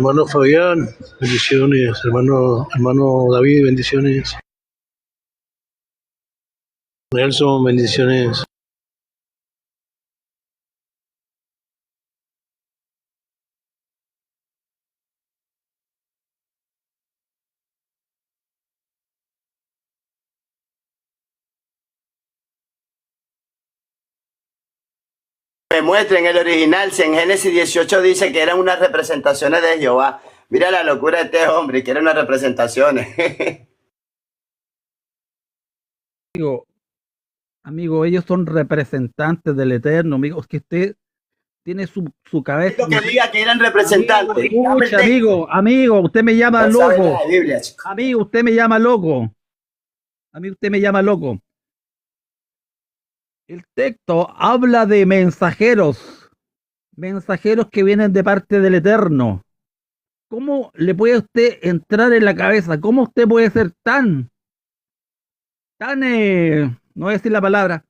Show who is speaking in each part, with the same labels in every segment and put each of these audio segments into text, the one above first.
Speaker 1: Hermano Fabián, bendiciones. Hermano David, bendiciones. Nelson, bendiciones.
Speaker 2: Me muestren el original, si en Génesis 18 dice que eran unas representaciones de Jehová. Mira la locura de este hombre, que eran unas representaciones.
Speaker 3: Amigo, ellos son representantes del Eterno, amigo. Es que usted tiene su cabeza.
Speaker 2: Lo que diga que eran representantes.
Speaker 3: Escucha, amigo, usted me llama
Speaker 2: No sabe
Speaker 3: loco.
Speaker 2: nada de Biblia, chico.
Speaker 3: Amigo, usted me llama loco. Amigo, usted me llama loco. El texto habla de mensajeros que vienen de parte del Eterno. ¿Cómo le puede usted entrar en la cabeza? ¿Cómo usted puede ser tan, no voy a decir la palabra,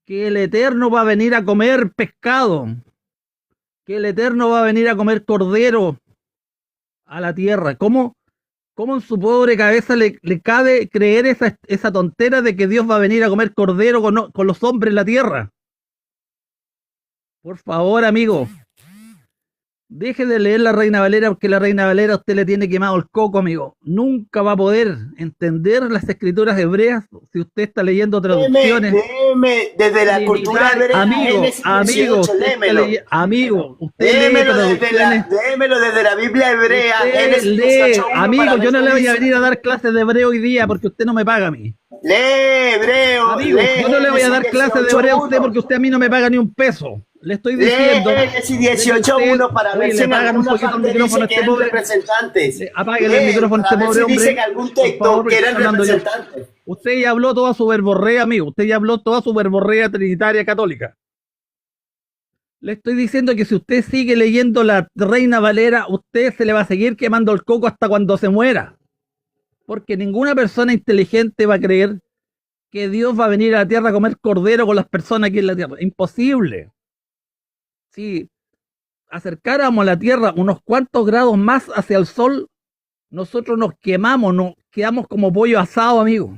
Speaker 3: que el Eterno va a venir a comer pescado, que el Eterno va a venir a comer cordero a la tierra? ¿Cómo en su pobre cabeza le cabe creer esa tontera de que Dios va a venir a comer cordero con los hombres en la tierra? Por favor, amigo, deje de leer la Reina Valera, porque la Reina Valera a usted le tiene quemado el coco, amigo. Nunca va a poder entender las escrituras hebreas si usted está leyendo traducciones.
Speaker 2: Léeme desde la cultura hebrea.
Speaker 3: Amigo, usted
Speaker 2: léemelo desde la Biblia hebrea.
Speaker 3: Amigo, yo no le voy a venir a dar clases de hebreo hoy día porque usted no me paga a mí.
Speaker 2: Lee hebreo.
Speaker 3: Amigo, yo no le voy a dar clases de hebreo a usted porque usted a mí no me paga ni un peso. Le estoy diciendo.
Speaker 2: Lee 18.1 para ver si en alguna parte dice que eran representantes.
Speaker 3: Apáguenle el micrófono a este pobre hombre.
Speaker 2: Dice en algún texto que eran representantes.
Speaker 3: Usted ya habló toda su verborrea, amigo. Usted ya habló toda su verborrea trinitaria católica. Le estoy diciendo que si usted sigue leyendo la Reina Valera, usted se le va a seguir quemando el coco hasta cuando se muera. Porque ninguna persona inteligente va a creer que Dios va a venir a la tierra a comer cordero con las personas aquí en la tierra. Imposible. Si acercáramos a la tierra unos cuantos grados más hacia el sol, nosotros nos quemamos, nos quedamos como pollo asado, amigo.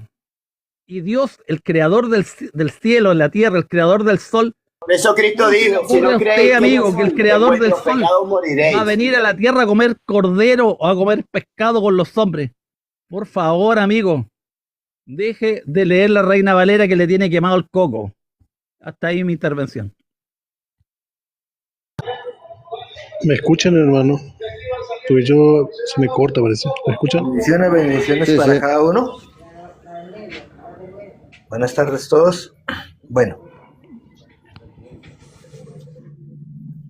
Speaker 3: Y Dios, el creador del cielo, la tierra, el creador del sol.
Speaker 2: Por eso Cristo dijo,
Speaker 3: si no cree, amigo, que el creador del sol va a venir a la tierra a comer cordero o a comer pescado con los hombres. Por favor, amigo, deje de leer la Reina Valera que le tiene quemado el coco. Hasta ahí mi intervención.
Speaker 1: ¿Me escuchan, hermano? Porque se me corta, parece. ¿Me escuchan?
Speaker 4: Bendiciones sí, para cada uno. Buenas tardes todos. Bueno,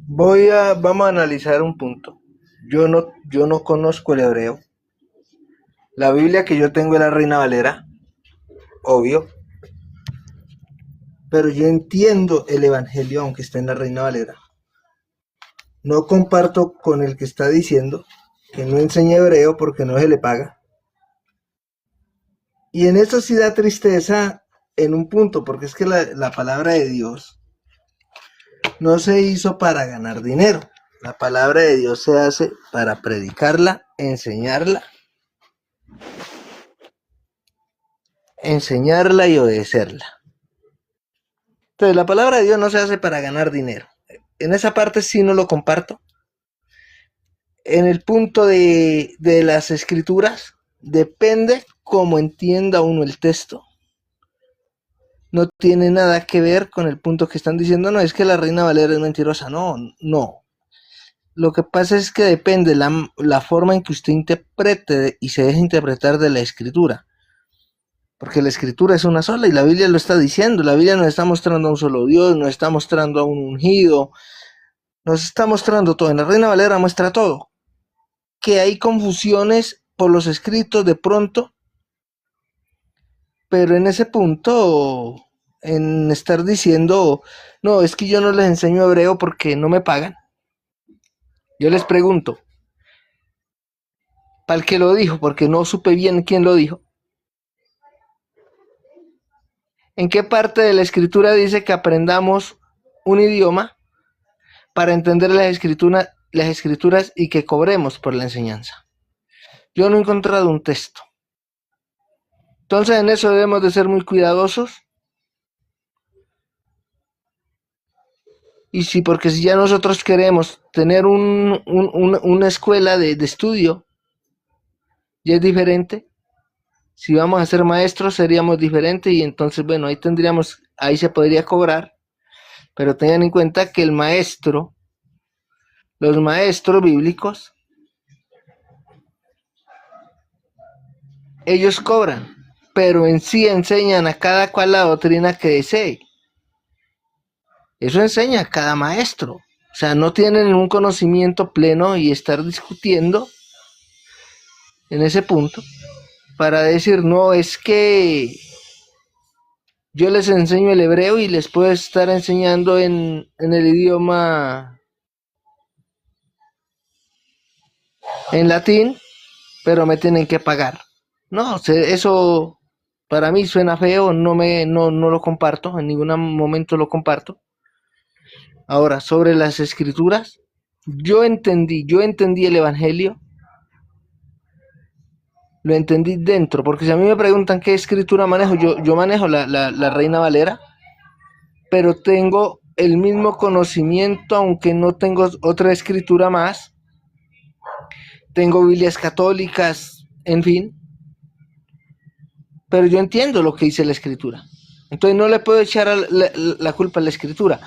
Speaker 4: vamos a analizar un punto. Yo no conozco el hebreo. La Biblia que yo tengo es la Reina Valera, obvio. Pero yo entiendo el Evangelio aunque esté en la Reina Valera. No comparto con el que está diciendo que no enseña hebreo porque no se le paga. Y en eso sí da tristeza en un punto, porque es que la palabra de Dios no se hizo para ganar dinero. La palabra de Dios se hace para predicarla, enseñarla y obedecerla. Entonces la palabra de Dios no se hace para ganar dinero. En esa parte sí no lo comparto. En el punto de las escrituras, depende cómo entienda uno el texto. No tiene nada que ver con el punto que están diciendo, no, es que la Reina Valera es mentirosa. No. Lo que pasa es que depende la forma en que usted interprete y se deje interpretar de la escritura. Porque la escritura es una sola y la Biblia lo está diciendo. La Biblia nos está mostrando a un solo Dios, nos está mostrando a un ungido, nos está mostrando todo. En la Reina Valera muestra todo. Que hay confusiones por los escritos de pronto, pero en ese punto, en estar diciendo, no, es que yo no les enseño hebreo porque no me pagan. Yo les pregunto, para el que lo dijo, porque no supe bien quién lo dijo, ¿en qué parte de la escritura dice que aprendamos un idioma para entender las escrituras y que cobremos por la enseñanza. Yo no he encontrado un texto. Entonces en eso debemos de ser muy cuidadosos. Y sí, porque si ya nosotros queremos tener una escuela de estudio, ya es diferente. Si vamos a ser maestros seríamos diferentes y entonces, bueno, ahí se podría cobrar, pero tengan en cuenta que los maestros bíblicos, ellos cobran, pero en sí enseñan a cada cual la doctrina que desee. Eso enseña a cada maestro. O sea, no tienen un conocimiento pleno y estar discutiendo en ese punto para decir, no, es que yo les enseño el hebreo y les puedo estar enseñando en el idioma en latín, pero me tienen que pagar. No, eso para mí suena feo, no lo comparto, en ningún momento lo comparto. Ahora, sobre las escrituras, yo entendí el evangelio, lo entendí dentro, porque si a mí me preguntan qué escritura manejo, yo manejo la Reina Valera, pero tengo el mismo conocimiento, aunque no tengo otra escritura más. Tengo Biblias católicas, en fin, pero yo entiendo lo que dice la escritura. Entonces no le puedo echar la culpa a la escritura.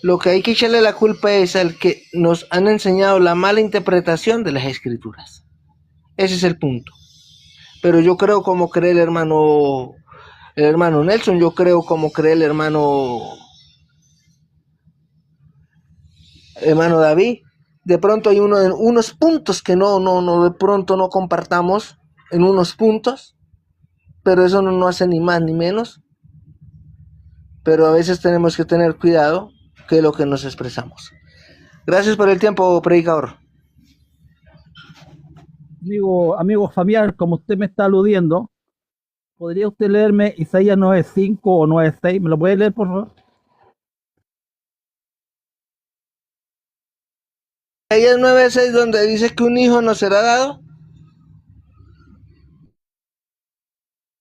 Speaker 4: Lo que hay que echarle la culpa es al que nos han enseñado la mala interpretación de las escrituras. Ese es el punto. Pero yo creo como cree el hermano Nelson, yo creo como cree el hermano David. De pronto hay unos puntos que de pronto no compartamos en unos puntos, pero eso no hace ni más ni menos. Pero a veces tenemos que tener cuidado que lo que nos expresamos. Gracias por el tiempo, predicador.
Speaker 3: Amigo familiar, como usted me está aludiendo, ¿podría usted leerme Isaías 9:5 o 9:6? ¿Me lo puede leer, por favor?
Speaker 4: Isaías 9:6, donde dice que un hijo nos será dado.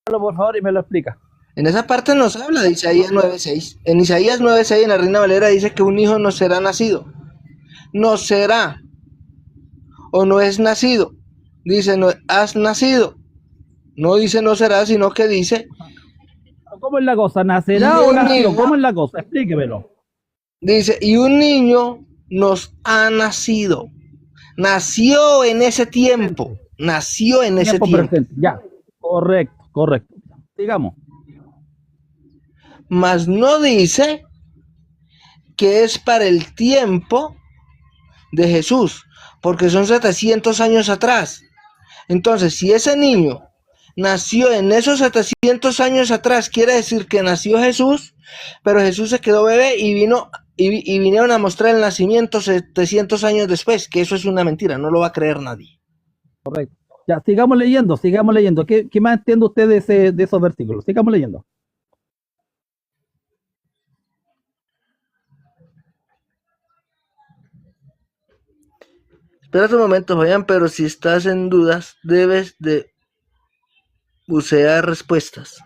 Speaker 3: Por favor, y me lo explica.
Speaker 4: En esa parte nos habla de Isaías 9:6. En Isaías 9:6, en la Reina Valera, dice que un hijo nos será nacido. No será, o no es nacido. Dice, no has nacido. No dice no será, sino que dice...
Speaker 3: ¿Cómo es la cosa? ¿Nacerá o nacido? ¿Cómo es la cosa? Explíquemelo.
Speaker 4: Dice, y un niño nos ha nacido. Nació en ese tiempo. Nació en ese tiempo.
Speaker 3: Presente. Ya, correcto. Sigamos.
Speaker 4: Mas no dice que es para el tiempo de Jesús, porque son 700 años atrás. Entonces, si ese niño nació en esos 700 años atrás, quiere decir que nació Jesús, pero Jesús se quedó bebé y vinieron a mostrar el nacimiento 700 años después, que eso es una mentira, no lo va a creer nadie.
Speaker 3: Correcto. Ya, sigamos leyendo. ¿Qué más entiende usted de esos versículos? Sigamos leyendo.
Speaker 4: Espera un momento, Fabián, pero si estás en dudas, debes de bucear respuestas.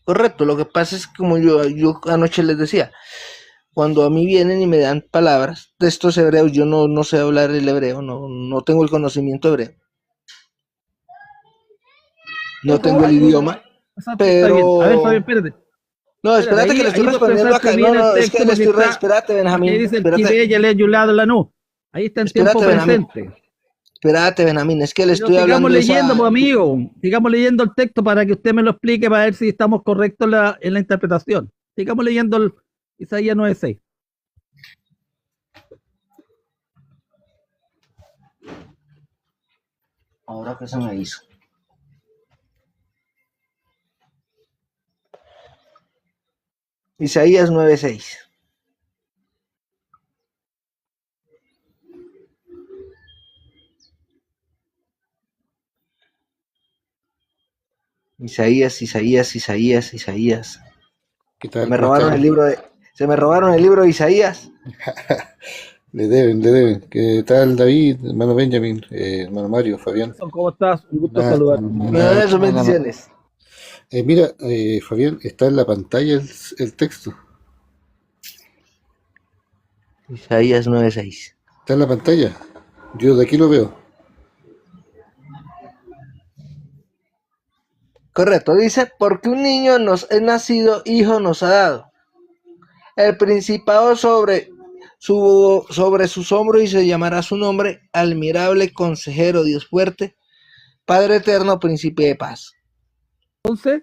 Speaker 4: Correcto, lo que pasa es que como yo anoche les decía, cuando a mí vienen y me dan palabras, textos hebreos, yo no sé hablar el hebreo, no tengo el conocimiento hebreo. No tengo el idioma, pero...
Speaker 3: A ver, Fabián, espérate.
Speaker 4: No, espérate que le estoy respondiendo acá. No, es que le estoy respondiendo. Espérate, Benjamín.
Speaker 3: Ahí está en tiempo presente.
Speaker 4: Espérate, Benjamín, es que le estoy hablando.
Speaker 3: Sigamos leyendo, pues, amigo. Sigamos leyendo el texto para que usted me lo explique para ver si estamos correctos en la interpretación. Sigamos leyendo el Isaías 9:6.
Speaker 4: Ahora que se me hizo. Isaías 9:6. Isaías. Se me robaron el libro de Isaías.
Speaker 5: Le deben. ¿Qué tal David, hermano Benjamin, hermano Mario, Fabián?
Speaker 3: ¿Cómo estás? Un gusto
Speaker 5: Nada,
Speaker 3: saludarte.
Speaker 4: Bueno, eso, bendiciones.
Speaker 5: Mira, Fabián, está en la pantalla el texto.
Speaker 4: Isaías 9:6.
Speaker 5: Está en la pantalla. Yo de aquí lo veo.
Speaker 4: Correcto, dice, porque un niño nos es nacido, hijo nos ha dado. El principado sobre sus hombros y se llamará su nombre, admirable consejero, Dios fuerte, Padre eterno, príncipe de paz.
Speaker 3: Entonces,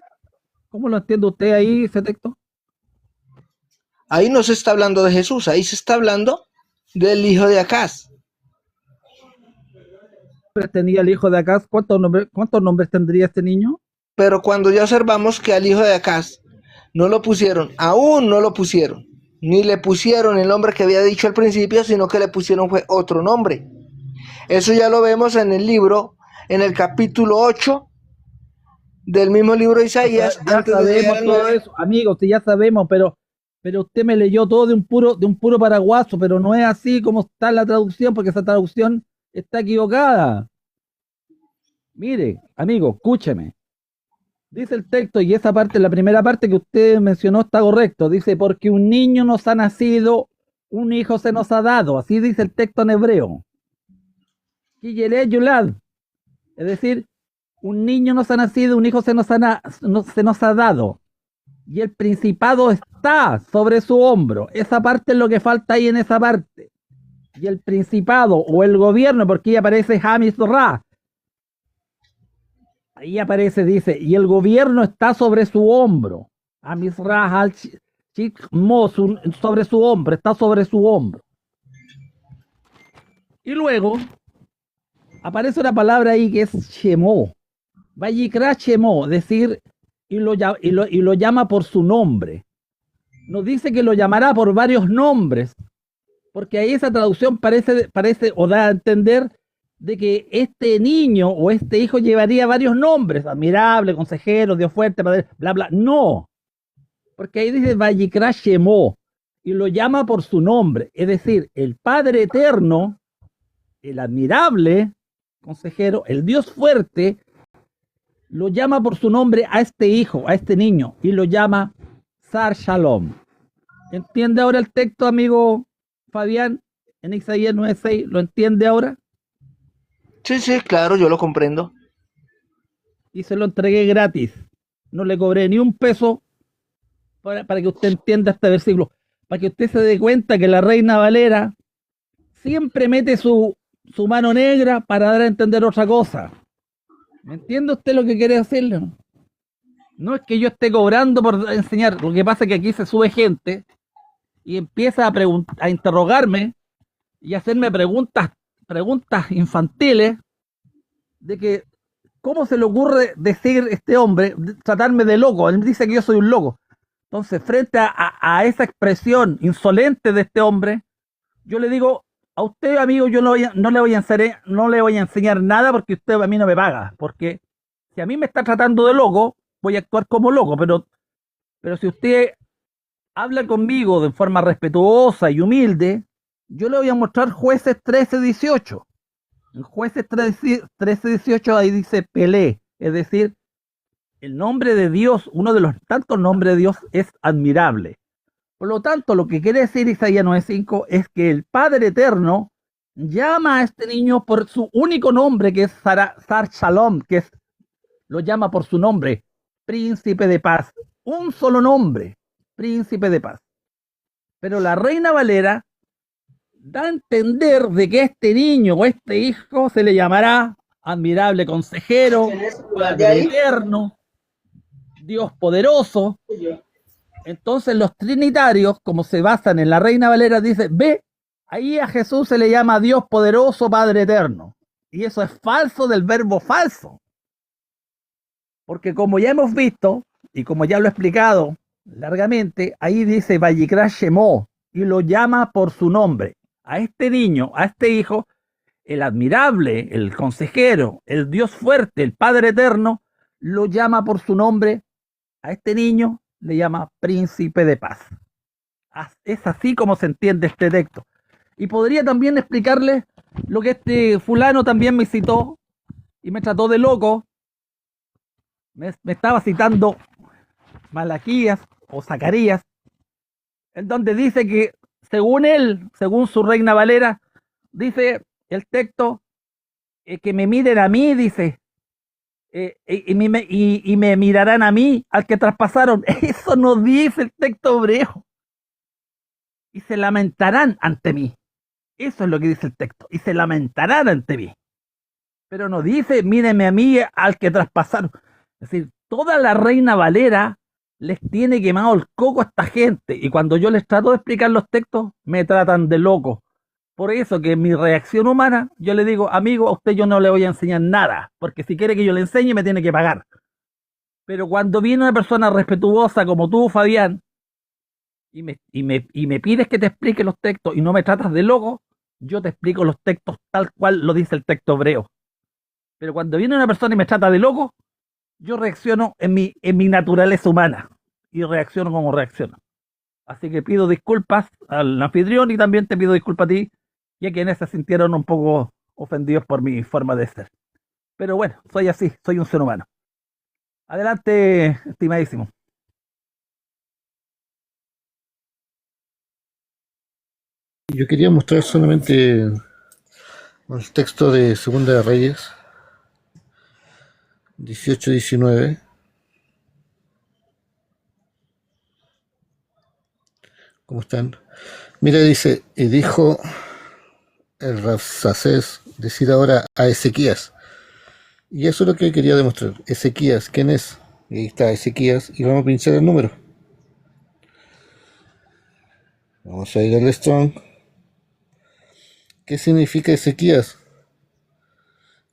Speaker 3: ¿cómo lo entiende usted ahí ese texto?
Speaker 4: Ahí no se está hablando de Jesús, ahí se está hablando del hijo de Acaz.
Speaker 3: ¿Tenía el hijo de Acaz? ¿Cuántos nombres tendría este niño?
Speaker 4: Pero cuando ya observamos que al hijo de Acaz no lo pusieron, aún no lo pusieron, ni le pusieron el nombre que había dicho al principio, sino que le pusieron fue otro nombre. Eso ya lo vemos en el libro, en el capítulo 8 del mismo libro de Isaías.
Speaker 3: Ya
Speaker 4: antes de
Speaker 3: sabemos
Speaker 4: llegar al
Speaker 3: todo
Speaker 4: 9.
Speaker 3: eso, amigos, sí, ya sabemos, pero usted me leyó todo de un puro paraguaso, pero no es así como está la traducción, porque esa traducción está equivocada. Mire, amigo, escúcheme. Dice el texto, y esa parte, la primera parte que usted mencionó está correcto. Dice, porque un niño nos ha nacido, un hijo se nos ha dado. Así dice el texto en hebreo. Kiyele Yulad. Es decir, un niño nos ha nacido, un hijo se nos ha dado. Y el principado está sobre su hombro. Esa parte es lo que falta ahí en esa parte. Y el principado o el gobierno, porque ahí aparece Hamis Ra. Ahí aparece, dice, y el gobierno está sobre su hombro. Hamis Ra sobre su hombro, está sobre su hombro. Y luego aparece una palabra ahí que es Shemó. Vayikra Shemó, decir, y lo llama por su nombre. Nos dice que lo llamará por varios nombres, porque ahí esa traducción parece o da a entender de que este niño o este hijo llevaría varios nombres, admirable, consejero, Dios fuerte, padre, bla, bla. No, porque ahí dice Vayikra Shemó, y lo llama por su nombre, es decir, el Padre eterno, el admirable consejero, el Dios fuerte, lo llama por su nombre a este hijo, a este niño, y lo llama Sar Shalom. ¿Entiende ahora el texto, amigo Fabián, en Isaías 9:6? ¿Lo entiende ahora?
Speaker 4: Sí, claro, yo lo comprendo.
Speaker 3: Y se lo entregué gratis. No le cobré ni un peso para que usted entienda este versículo. Para que usted se dé cuenta que la Reina Valera siempre mete su mano negra para dar a entender otra cosa. ¿Me entiende usted lo que quiere decirle? No es que yo esté cobrando por enseñar. Lo que pasa es que aquí se sube gente y empieza a interrogarme y hacerme preguntas infantiles de que cómo se le ocurre decir este hombre, tratarme de loco. Él dice que yo soy un loco. Entonces, frente a esa expresión insolente de este hombre, yo le digo, a usted, amigo, yo no le voy a enseñar nada porque usted a mí no me paga. Porque si a mí me está tratando de loco, voy a actuar como loco. Pero si usted habla conmigo de forma respetuosa y humilde, yo le voy a mostrar Jueces 13:18. En Jueces 13:18 ahí dice Pelé, es decir, el nombre de Dios, uno de los tantos nombres de Dios es admirable. Por lo tanto, lo que quiere decir Isaías 9:5 es que el Padre Eterno llama a este niño por su único nombre, que es Sar Shalom, lo llama por su nombre, Príncipe de Paz. Un solo nombre, Príncipe de Paz. Pero la Reina Valera da a entender de que este niño o este hijo se le llamará admirable consejero, Padre eterno, Dios poderoso. Entonces los trinitarios, como se basan en la Reina Valera, dicen, ve, ahí a Jesús se le llama Dios poderoso, Padre eterno. Y eso es falso del verbo falso. Porque como ya hemos visto, y como ya lo he explicado largamente, ahí dice Vayikra Shemó, y lo llama por su nombre. A este niño, a este hijo, el admirable, el consejero, el Dios fuerte, el Padre eterno, lo llama por su nombre. A este niño le llama Príncipe de Paz. Es así como se entiende este texto. Y podría también explicarle lo que este fulano también me citó y me trató de loco. Me estaba citando Malaquías o Zacarías, en donde dice que, según él, según su Reina Valera, dice el texto, que me miren a mí, dice, y me mirarán a mí, al que traspasaron. Eso no dice el texto hebreo. Y se lamentarán ante mí. Eso es lo que dice el texto. Y se lamentarán ante mí. Pero no dice, mírenme a mí, al que traspasaron. Es decir, toda la Reina Valera les tiene quemado el coco a esta gente. Y cuando yo les trato de explicar los textos, me tratan de loco. Por eso que mi reacción humana, yo le digo, amigo, a usted yo no le voy a enseñar nada. Porque si quiere que yo le enseñe, me tiene que pagar. Pero cuando viene una persona respetuosa como tú, Fabián, y me pides que te explique los textos y no me tratas de loco, yo te explico los textos tal cual lo dice el texto hebreo. Pero cuando viene una persona y me trata de loco, yo reacciono en mi naturaleza humana y reacciono como reacciono. Así que pido disculpas al anfitrión y también te pido disculpas a ti y a quienes se sintieron un poco ofendidos por mi forma de ser. Pero bueno, soy así, soy un ser humano. Adelante, estimadísimo.
Speaker 5: Yo quería mostrar solamente el texto de Segunda de Reyes 18-19. ¿Cómo están? Mira, dice, y dijo el Rabsacés, decir ahora a Ezequías. Y eso es lo que quería demostrar. Ezequías, ¿quién es? Y ahí está Ezequías, y vamos a pinchar el número. Vamos a ir al Strong. ¿Qué significa Ezequías?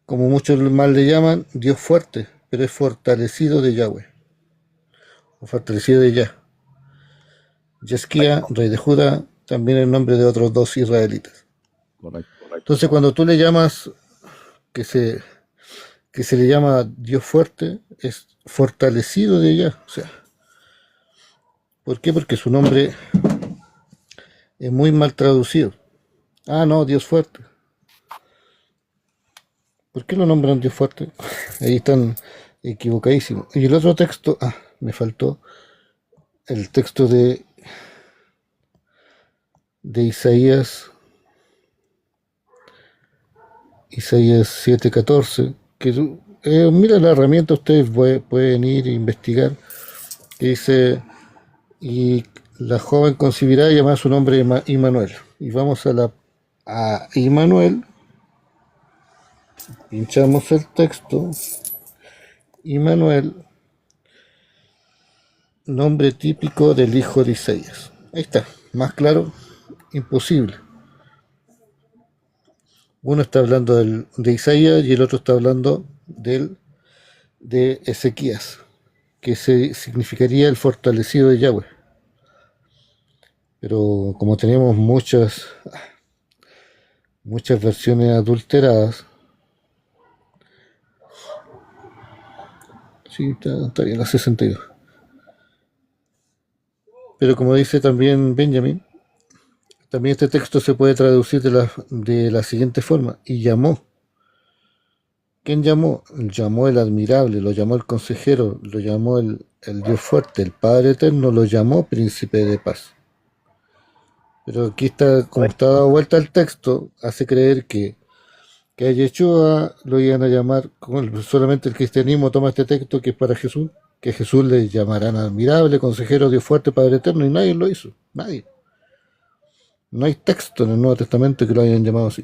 Speaker 5: Como muchos más le llaman, Dios fuerte, pero es fortalecido de Yahweh, o fortalecido de Yah. Yesquía, rey de Judá, también el nombre de otros dos israelitas.
Speaker 3: Correcto.
Speaker 5: Entonces, cuando tú le llamas, que se le llama Dios fuerte, es fortalecido de Yah. O sea, ¿por qué? Porque su nombre es muy mal traducido. Ah, no, Dios fuerte. ¿Por qué lo nombran Dios fuerte? Ahí están equivocadísimos. Y el otro texto, me faltó el texto de Isaías 7:14, que mira la herramienta, ustedes pueden ir e investigar, que dice, y la joven concebirá y llamará su nombre Immanuel. Y vamos a Immanuel, pinchamos el texto, Immanuel, nombre típico del hijo de Isaías. Ahí está, más claro, imposible. Uno está hablando de Isaías y el otro está hablando de Ezequías, que significaría el fortalecido de Yahweh. Pero como tenemos muchas versiones adulteradas, sí, está bien, la 62. Pero como dice también Benjamin, también este texto se puede traducir de la siguiente forma: y llamó. ¿Quién llamó? Llamó el admirable, lo llamó el consejero, lo llamó el Dios fuerte, el Padre eterno, lo llamó príncipe de paz. Pero aquí está, como está dado vuelta el texto, hace creer que a Yeshua lo iban a llamar, solamente el cristianismo toma este texto que es para Jesús, que Jesús le llamarán admirable, consejero, Dios fuerte, Padre eterno, y nadie lo hizo, nadie. No hay texto en el Nuevo Testamento que lo hayan llamado así.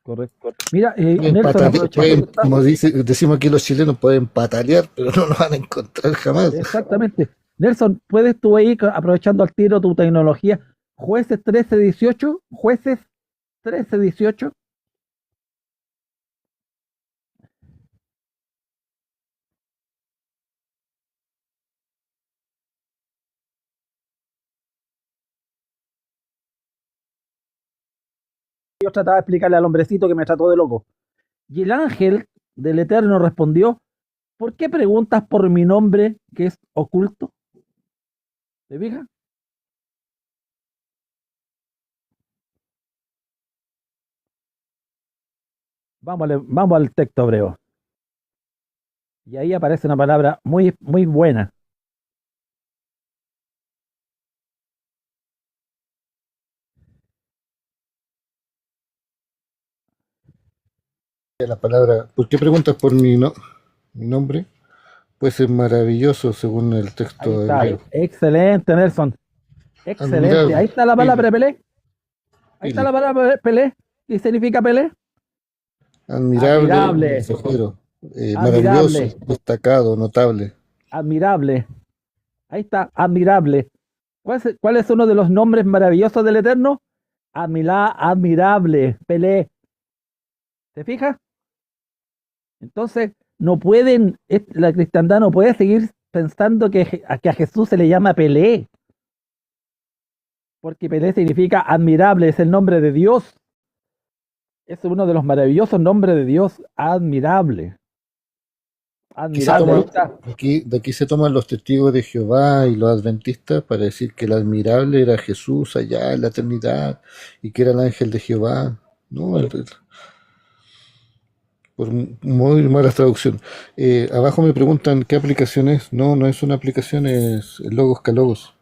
Speaker 3: Correcto. Mira, Nelson,
Speaker 5: como decimos aquí los chilenos, pueden patalear, pero no lo van a encontrar jamás.
Speaker 3: Exactamente. Nelson, ¿puedes tú ahí, aprovechando al tiro tu tecnología, jueces 13-18? Jueces 13-18. Yo trataba de explicarle al hombrecito que me trató de loco. Y el ángel del Eterno respondió, ¿por qué preguntas por mi nombre que es oculto? ¿Te fijas? Vamos al texto hebreo. Y ahí aparece una palabra muy, muy buena.
Speaker 5: La palabra, ¿por qué preguntas por mi nombre? Puede ser maravilloso según el
Speaker 3: Ahí
Speaker 5: texto
Speaker 3: está.
Speaker 5: hebreo.
Speaker 3: Excelente, Nelson. Excelente. Ahí
Speaker 5: Admirable.
Speaker 3: está la palabra Pelé. Ahí está
Speaker 5: Pili.
Speaker 3: la palabra Pelé. ¿Qué significa Pelé?
Speaker 5: Admirable,
Speaker 3: Admirable.
Speaker 5: mensajero, maravilloso,
Speaker 3: Admirable.
Speaker 5: destacado, notable.
Speaker 3: Admirable. Ahí está, admirable. ¿Cuál es uno de los nombres maravillosos del Eterno? Admirable, Pelé. ¿Te fijas? Entonces, no pueden, la cristiandad no puede seguir pensando que a Jesús se le llama Pelé, porque Pelé significa admirable, es el nombre de Dios. Es uno de los maravillosos nombres de Dios, admirable.
Speaker 5: Aquí se
Speaker 3: Admirable, ahí
Speaker 5: toma,
Speaker 3: está.
Speaker 5: de aquí se toman los testigos de Jehová y los adventistas para decir que el admirable era Jesús allá en la eternidad y que era el ángel de Jehová. No, por muy malas traducciones. Abajo me preguntan qué aplicación es. No, no es una aplicación, es Logos Calogos.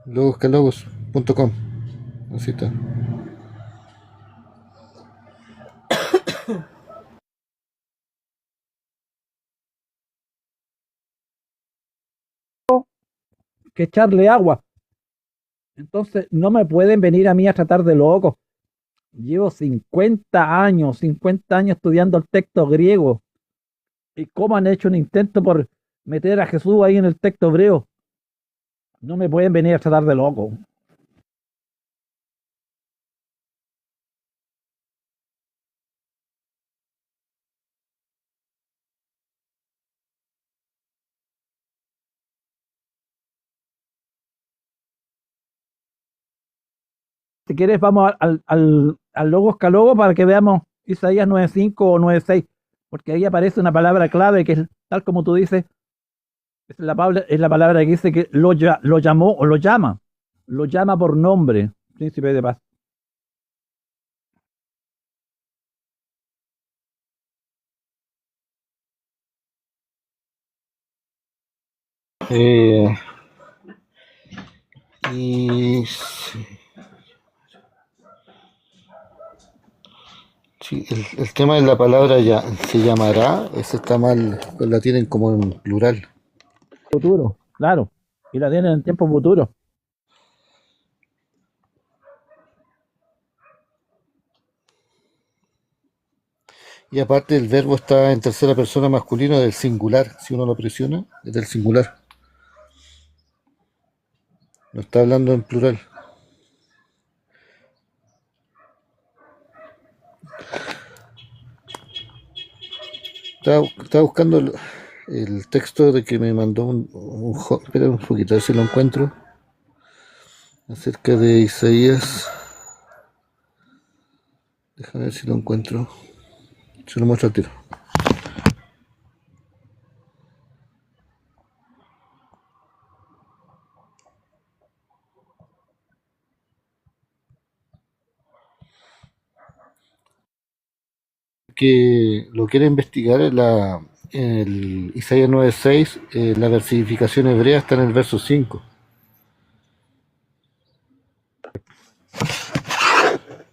Speaker 5: Logoscalogos.com. Así está.
Speaker 3: Que echarle agua. Entonces, no me pueden venir a mí a tratar de loco. Llevo 50 años estudiando el texto griego. ¿Y cómo han hecho un intento por meter a Jesús ahí en el texto hebreo? No me pueden venir a tratar de loco. Si quieres, vamos al Logos Calogo para que veamos Isaías 9:5 o 9:6, porque ahí aparece una palabra clave que es, tal como tú dices, es la palabra que dice que lo llamó o lo llama por nombre, príncipe de paz.
Speaker 5: Eh, y sí, el tema de la palabra ya se llamará, ese está mal, pues la tienen como en plural.
Speaker 3: Futuro, claro, y la tienen en tiempo futuro.
Speaker 5: Y aparte el verbo está en tercera persona masculino del singular. Si uno lo presiona, es del singular. No está hablando en plural. Estaba buscando el texto de que me mandó espera un poquito, a ver si lo encuentro. Acerca de Isaías. Déjame ver si lo encuentro. Se lo muestro al tiro. Que lo quiere investigar en el Isaías 9:6, la versificación hebrea está en el verso 5.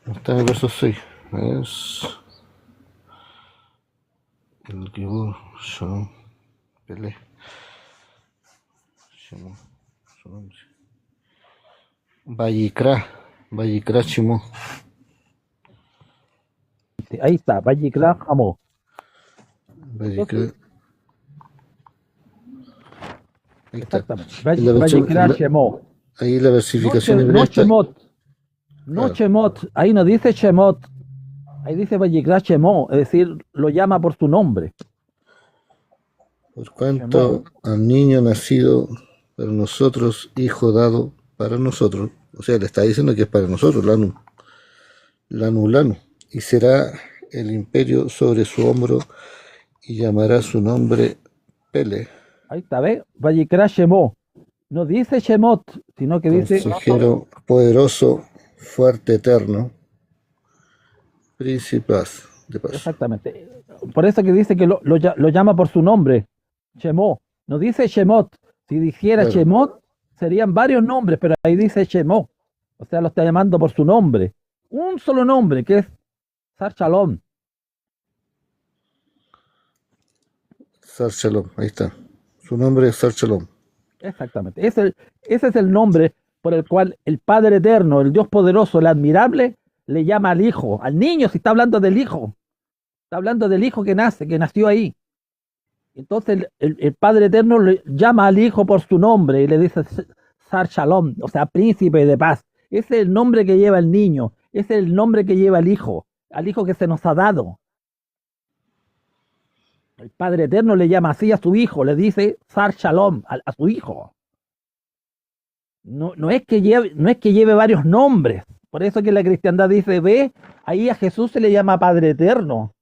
Speaker 5: No está en el verso 6. Es el que Shalom, Pelé. Shalom, Shalom. Vallicra Shimó.
Speaker 3: Ahí está, Vallicra Jamó.
Speaker 5: Vallicra. Ahí está.
Speaker 3: Exactamente,
Speaker 5: La
Speaker 3: Vallicra Shemó.
Speaker 5: ahí la versificación hebrea
Speaker 3: No
Speaker 5: está.
Speaker 3: Shemot, no
Speaker 5: Claro.
Speaker 3: Shemot, ahí no dice Shemot, ahí dice Vallicra Shemó, es decir, lo llama por su nombre.
Speaker 5: Por cuanto al niño nacido para nosotros, hijo dado para nosotros, o sea, le está diciendo que es para nosotros, Lanu, y será el imperio sobre su hombro y llamará su nombre Pele,
Speaker 3: Ahí está, ¿ves? Vallicra Shemó. No dice Shemot, sino que dice
Speaker 5: consejero poderoso, fuerte, eterno, Príncipe de paz.
Speaker 3: Exactamente. Por eso que dice que lo llama por su nombre, Shemó. No dice Shemot. Si dijera
Speaker 5: Claro.
Speaker 3: Shemot, serían varios nombres, pero ahí dice Shemó. O sea, lo está llamando por su nombre. Un solo nombre, que es Sar Shalom.
Speaker 5: Sar Shalom, ahí está. Su nombre es Sar Shalom.
Speaker 3: Exactamente. Ese es el nombre por el cual el Padre Eterno, el Dios Poderoso, el Admirable, le llama al Hijo, al niño, si está hablando del Hijo. Está hablando del Hijo que nació ahí. Entonces el Padre Eterno le llama al Hijo por su nombre y le dice Sar Shalom, o sea, príncipe de paz. Ese es el nombre que lleva el niño, ese es el nombre que lleva el Hijo, al Hijo que se nos ha dado. El Padre Eterno le llama así a su Hijo, le dice Sar Shalom a su Hijo. No es que lleve varios nombres. Por eso que la cristiandad dice, ve, ahí a Jesús se le llama Padre Eterno.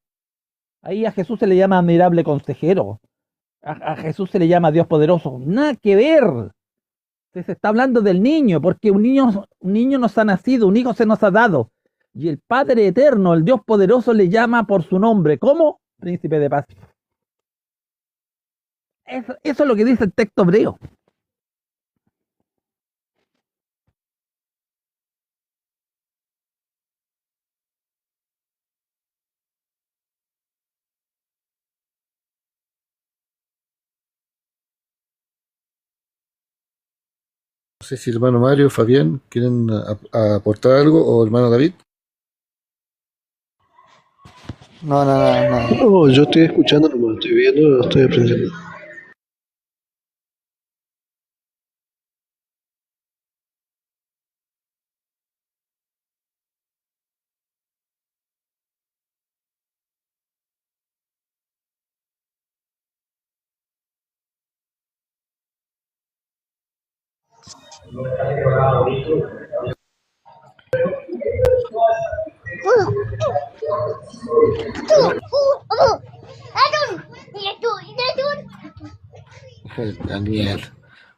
Speaker 3: Ahí a Jesús se le llama Admirable Consejero. A Jesús se le llama Dios Poderoso. Nada que ver. Se está hablando del niño, porque un niño nos ha nacido, un hijo se nos ha dado. Y el Padre Eterno, el Dios Poderoso, le llama por su nombre. ¿Cómo? Príncipe de paz. Eso es lo que dice el texto hebreo.
Speaker 5: No sé si el hermano Mario, Fabián, quieren aportar algo, o hermano David.
Speaker 4: No.
Speaker 1: No, yo estoy escuchando, no estoy viendo, estoy aprendiendo.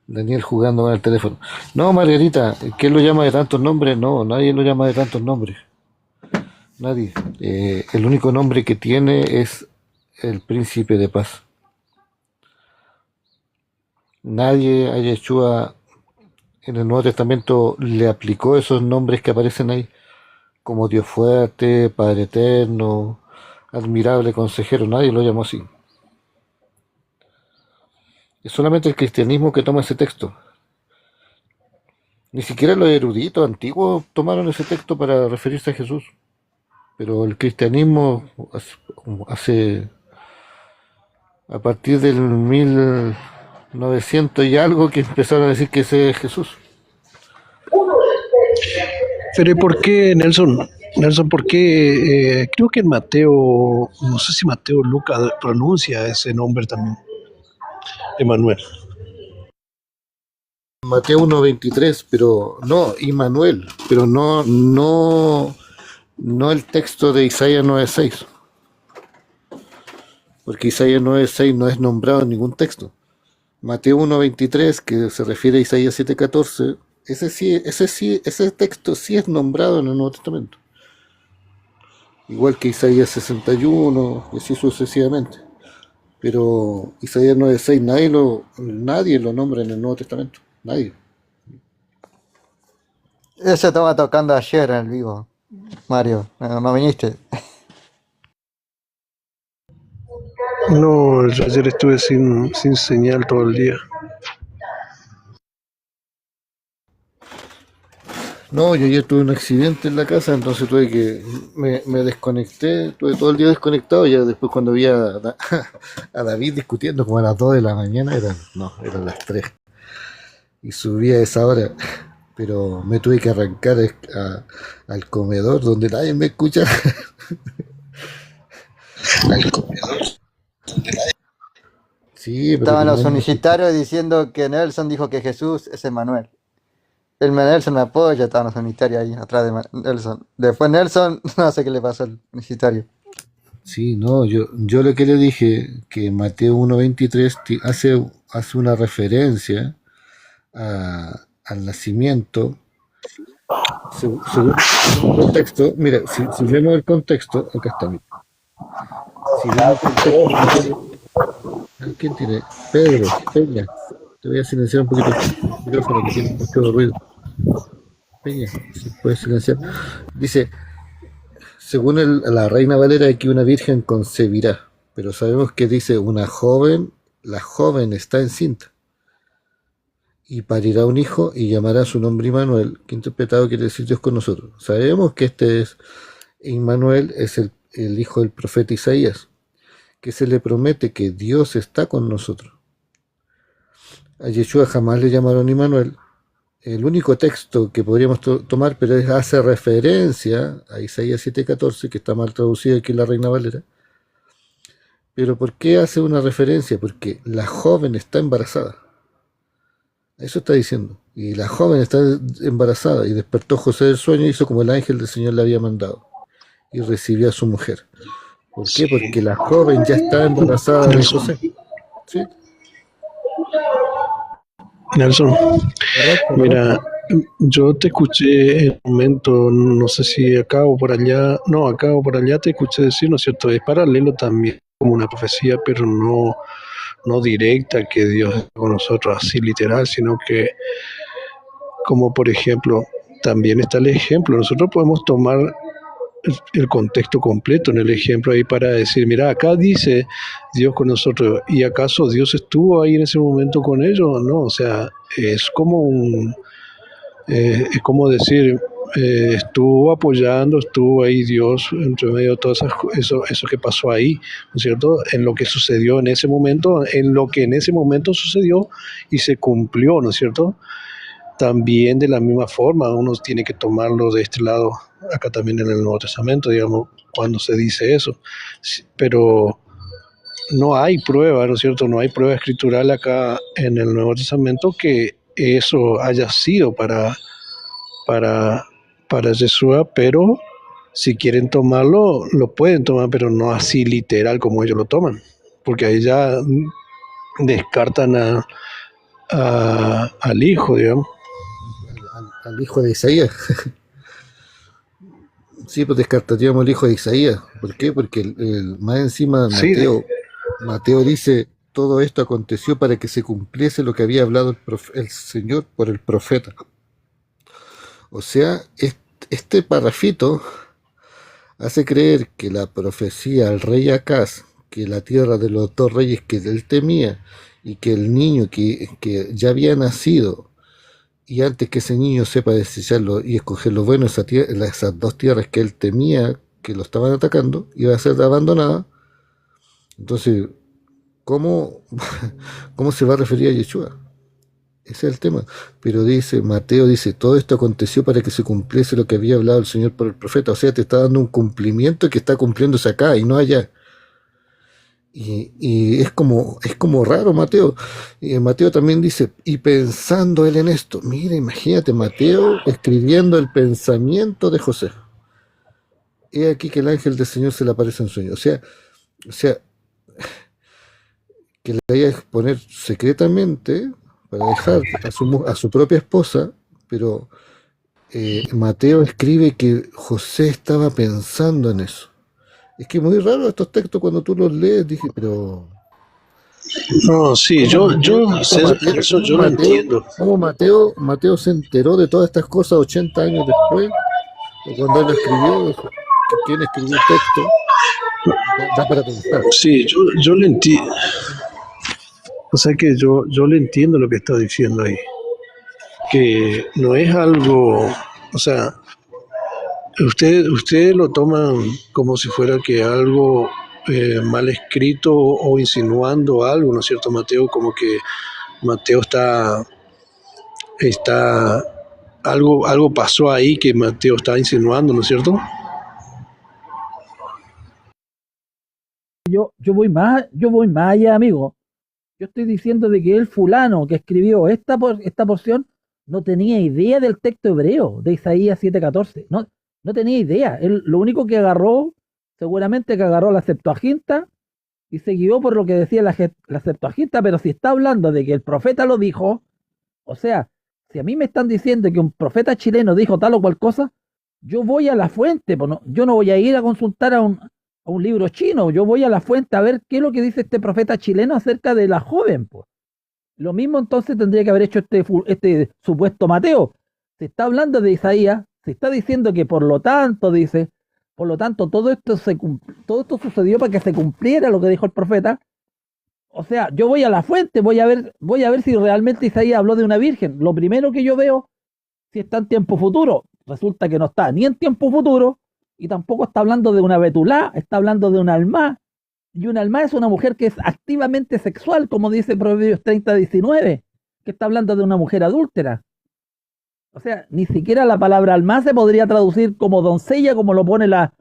Speaker 5: Daniel jugando con el teléfono. No, Margarita, ¿quién lo llama de tantos nombres? No, nadie lo llama de tantos nombres. Nadie. El único nombre que tiene es el príncipe de paz. Nadie a Yeshua en el Nuevo Testamento le aplicó esos nombres que aparecen ahí, como Dios fuerte, Padre eterno, admirable consejero. Nadie lo llamó así. Es solamente el cristianismo que toma ese texto. Ni siquiera los eruditos antiguos tomaron ese texto para referirse a Jesús. Pero el cristianismo hace a partir del 1900 y algo que empezaron a decir que ese es Jesús.
Speaker 1: Pero ¿y por qué, Nelson? Nelson, ¿por qué? Creo que en Mateo, no sé si Mateo o Lucas pronuncia ese nombre también. Emanuel.
Speaker 5: Mateo 1:23, pero no, Immanuel, pero no el texto de Isaías 9:6, porque Isaías 9:6 no es nombrado en ningún texto. Mateo 1:23, que se refiere a Isaías 7:14, ese texto sí es nombrado en el Nuevo Testamento, igual que Isaías 61 y así sucesivamente. Pero Isaías 9:6 nadie lo nombra en el Nuevo Testamento, nadie.
Speaker 4: Eso estaba tocando ayer en el vivo, Mario. No viniste.
Speaker 1: No, yo ayer estuve sin señal todo el día.
Speaker 5: No, yo ayer tuve un accidente en la casa, entonces me desconecté, tuve todo el día desconectado. Ya después, cuando vi a David discutiendo como a las 2 de la mañana, eran las 3, y subí a esa hora, pero me tuve que arrancar al comedor donde nadie me escucha. Al comedor. Sí, pero
Speaker 4: Estaban los universitarios diciendo que Nelson dijo que Jesús es Emmanuel. El Nelson me apoya, estaban los universitarios ahí atrás de Nelson. Después Nelson, no sé qué le pasó al universitario.
Speaker 5: Sí, no, yo lo que le dije, que Mateo 1:23 hace una referencia al nacimiento según el contexto, mira, si vemos el contexto, acá está, mira. Si vemos el contexto, ¿quién tiene? Pedro, Peña. Te voy a silenciar un poquito el micrófono que tiene mucho ruido. Peña, si puedes silenciar. Dice, según la Reina Valera, aquí una virgen concebirá, pero sabemos que dice una joven, la joven está encinta y parirá un hijo y llamará su nombre Immanuel, que interpretado quiere decir Dios con nosotros. Sabemos que este es Immanuel, es el hijo del profeta Isaías, que se le promete que Dios está con nosotros. A Yeshua jamás le llamaron Immanuel. El único texto que podríamos tomar, pero hace referencia a Isaías 7:14, que está mal traducido aquí en la Reina Valera. Pero ¿por qué hace una referencia? Porque la joven está embarazada. Eso está diciendo. Y la joven está embarazada y despertó José del sueño y hizo como el ángel del Señor le había mandado. Y recibió a su mujer. ¿Por qué?
Speaker 1: Sí.
Speaker 5: Porque la joven ya está embarazada de
Speaker 1: Nelson,
Speaker 5: José. ¿Sí?
Speaker 1: Nelson,
Speaker 5: Correcto,
Speaker 1: mira, yo te escuché en un momento, no sé si acá o por allá, no, acá o por allá te escuché decir, ¿no es cierto? Es paralelo también como una profecía, pero no directa que Dios es con nosotros, así literal, sino que como por ejemplo, también está el ejemplo, nosotros podemos tomar el contexto completo en el ejemplo ahí para decir, mira, acá dice Dios con nosotros, ¿y acaso Dios estuvo ahí en ese momento con ellos? No, o sea, es como es como decir, estuvo apoyando, estuvo ahí Dios entre medio de todo eso que pasó ahí, ¿no es cierto? En lo que sucedió en ese momento, en lo que en ese momento sucedió y se cumplió, ¿no es cierto? También de la misma forma uno tiene que tomarlo de este lado, acá también en el Nuevo Testamento, digamos, cuando se dice eso. Pero no hay prueba, ¿no es cierto? No hay prueba escritural acá en el Nuevo Testamento que eso haya sido para, para Yeshua, pero si quieren tomarlo, lo pueden tomar, pero no así literal como ellos lo toman, porque ahí ya descartan al hijo, digamos.
Speaker 5: al hijo de Isaías. Sí, pues descartaríamos el hijo de Isaías. ¿Por qué? Porque más encima
Speaker 1: Sí,
Speaker 5: Mateo dice, todo esto aconteció para que se cumpliese lo que había hablado el Señor por el profeta. O sea, este parrafito hace creer que la profecía al rey Acaz, que la tierra de los dos reyes que él temía, y que el niño que ya había nacido, y antes que ese niño sepa desecharlo y escoger lo bueno, esas dos tierras que él temía que lo estaban atacando, iba a ser abandonada. Entonces, ¿cómo, cómo se va a referir a Yeshua? Ese es el tema. Pero Mateo dice, todo esto aconteció para que se cumpliese lo que había hablado el Señor por el profeta. O sea, te está dando un cumplimiento que está cumpliéndose acá y no allá. Y es como raro Mateo. Y Mateo también dice, y pensando él en esto, mira, imagínate, Mateo escribiendo el pensamiento de José. He aquí que el ángel del Señor se le aparece en sueño. O sea, que le vaya a exponer secretamente para dejar a su propia esposa, pero Mateo escribe que José estaba pensando en eso. Es que es muy raro estos textos cuando tú los lees, dije, pero...
Speaker 1: no, sí, eso yo lo entiendo.
Speaker 5: ¿Cómo Mateo se enteró de todas estas cosas 80 años después? O cuando él escribió, ¿quién escribió el texto? Da para pensar.
Speaker 1: Sí, yo le entiendo. O sea que yo le entiendo lo que está diciendo ahí. Que no es algo, o sea, ustedes lo toman como si fuera que algo mal escrito o insinuando algo, ¿no es cierto, Mateo? Como que Mateo está algo pasó ahí que Mateo está insinuando, ¿no es cierto?
Speaker 3: Yo voy más allá, amigo. Yo estoy diciendo de que el fulano que escribió esta porción no tenía idea del texto hebreo de Isaías 7:14. No tenía idea. Él lo único que agarró, seguramente que agarró la Septuaginta y se guió por lo que decía la Septuaginta, pero si está hablando de que el profeta lo dijo, o sea, Si a mí me están diciendo que un profeta chileno dijo tal o cual cosa, yo voy a la fuente, pues no, yo no voy a ir a consultar a un libro chino, yo voy a la fuente a ver qué es lo que dice este profeta chileno acerca de la joven, pues. Lo mismo entonces tendría que haber hecho este supuesto Mateo. Se está hablando de Isaías, se está diciendo que por lo tanto, dice, por lo tanto, todo esto sucedió para que se cumpliera lo que dijo el profeta. O sea, yo voy a la fuente, voy a ver si realmente Isaías habló de una virgen. Lo primero que yo veo, si está en tiempo futuro, resulta que no está ni en tiempo futuro, y tampoco está hablando de una betulá, está hablando de un alma. Y un alma es una mujer que es activamente sexual, como dice Proverbios 30:19, que está hablando de una mujer adúltera. O sea, ni siquiera la palabra alma se podría traducir como doncella, como lo pone la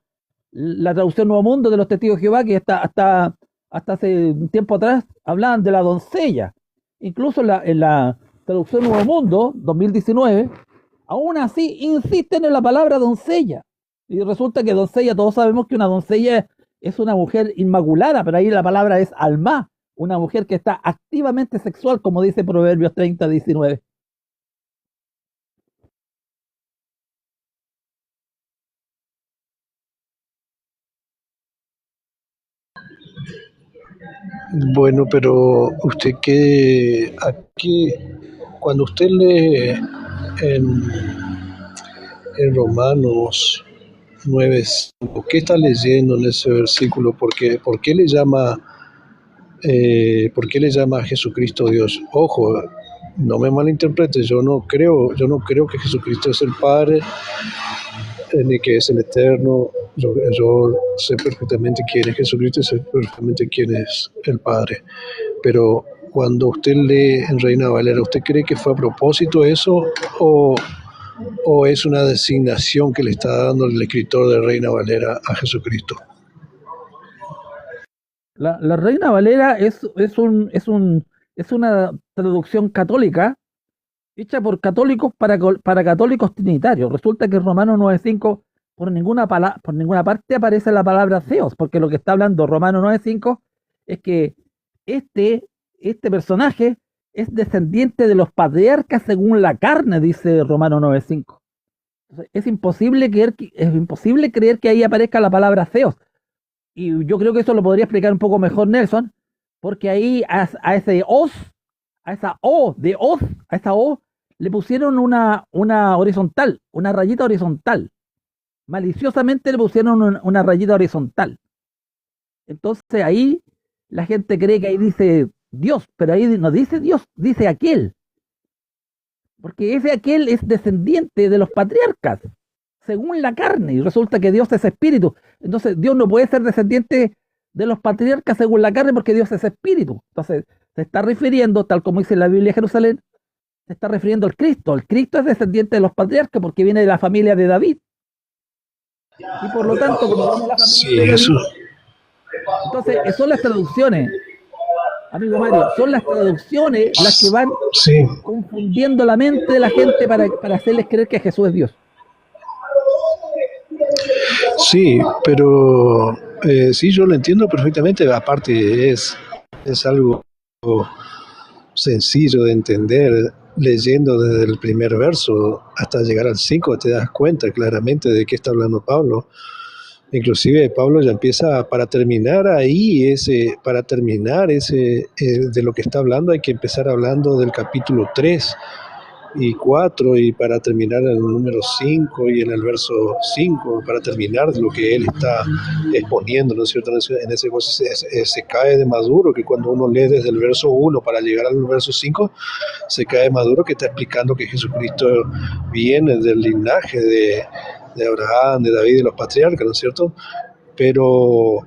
Speaker 3: traducción Nuevo Mundo de los Testigos de Jehová, que hasta hace un tiempo atrás hablaban de la doncella. Incluso en la traducción Nuevo Mundo 2019, aún así insisten en la palabra doncella. Y resulta que doncella, todos sabemos que una doncella es una mujer inmaculada, pero ahí la palabra es alma, una mujer que está activamente sexual, como dice Proverbios 30:19.
Speaker 1: Bueno, pero usted aquí, cuando usted lee en, en Romanos 9:5, ¿qué está leyendo en ese versículo? ¿Por qué le llama a Jesucristo Dios? Ojo, no me malinterprete, yo no creo que Jesucristo es el Padre, ni que es el Eterno. Yo sé perfectamente quién es Jesucristo y sé perfectamente quién es el Padre. Pero cuando usted lee en Reina Valera, ¿usted cree que fue a propósito eso o es una designación que le está dando el escritor de Reina Valera a Jesucristo?
Speaker 3: La Reina Valera es una traducción católica hecha por católicos para católicos trinitarios. Resulta que en Romanos 9:5 por ninguna parte aparece la palabra Theos, porque lo que está hablando Romanos 9:5 es que este personaje es descendiente de los patriarcas según la carne, dice Romanos 9:5. Es imposible creer que ahí aparezca la palabra Theos. Y yo creo que eso lo podría explicar un poco mejor Nelson, porque ahí a esa O, le pusieron una horizontal, una rayita horizontal. Maliciosamente le pusieron una rayita horizontal. Entonces ahí la gente cree que ahí dice Dios, pero ahí no dice Dios, dice aquel. Porque ese aquel es descendiente de los patriarcas, según la carne, y resulta que Dios es espíritu. Entonces Dios no puede ser descendiente de los patriarcas según la carne porque Dios es espíritu. Entonces se está refiriendo, tal como dice la Biblia de Jerusalén, se está refiriendo al Cristo. El Cristo es descendiente de los patriarcas porque viene de la familia de David. Y por lo tanto, como viene de la familia de David, entonces son las traducciones, amigo Mario, son las traducciones las que van confundiendo la mente de la gente para hacerles creer que Jesús es Dios.
Speaker 1: Sí, pero sí, yo lo entiendo perfectamente. Aparte, es algo sencillo de entender. Leyendo desde el primer verso hasta llegar al 5 te das cuenta claramente de qué está hablando Pablo. Inclusive Pablo ya empieza, para terminar de lo que está hablando, hay que empezar hablando del capítulo 3 y 4, y para terminar en el número 5 y en el verso 5, para terminar lo que él está exponiendo, ¿no es cierto? En ese caso se cae de maduro, que cuando uno lee desde el verso 1 para llegar al verso 5, se cae de maduro que está explicando que Jesucristo viene del linaje de Abraham, de David y de los patriarcas, ¿no es cierto? Pero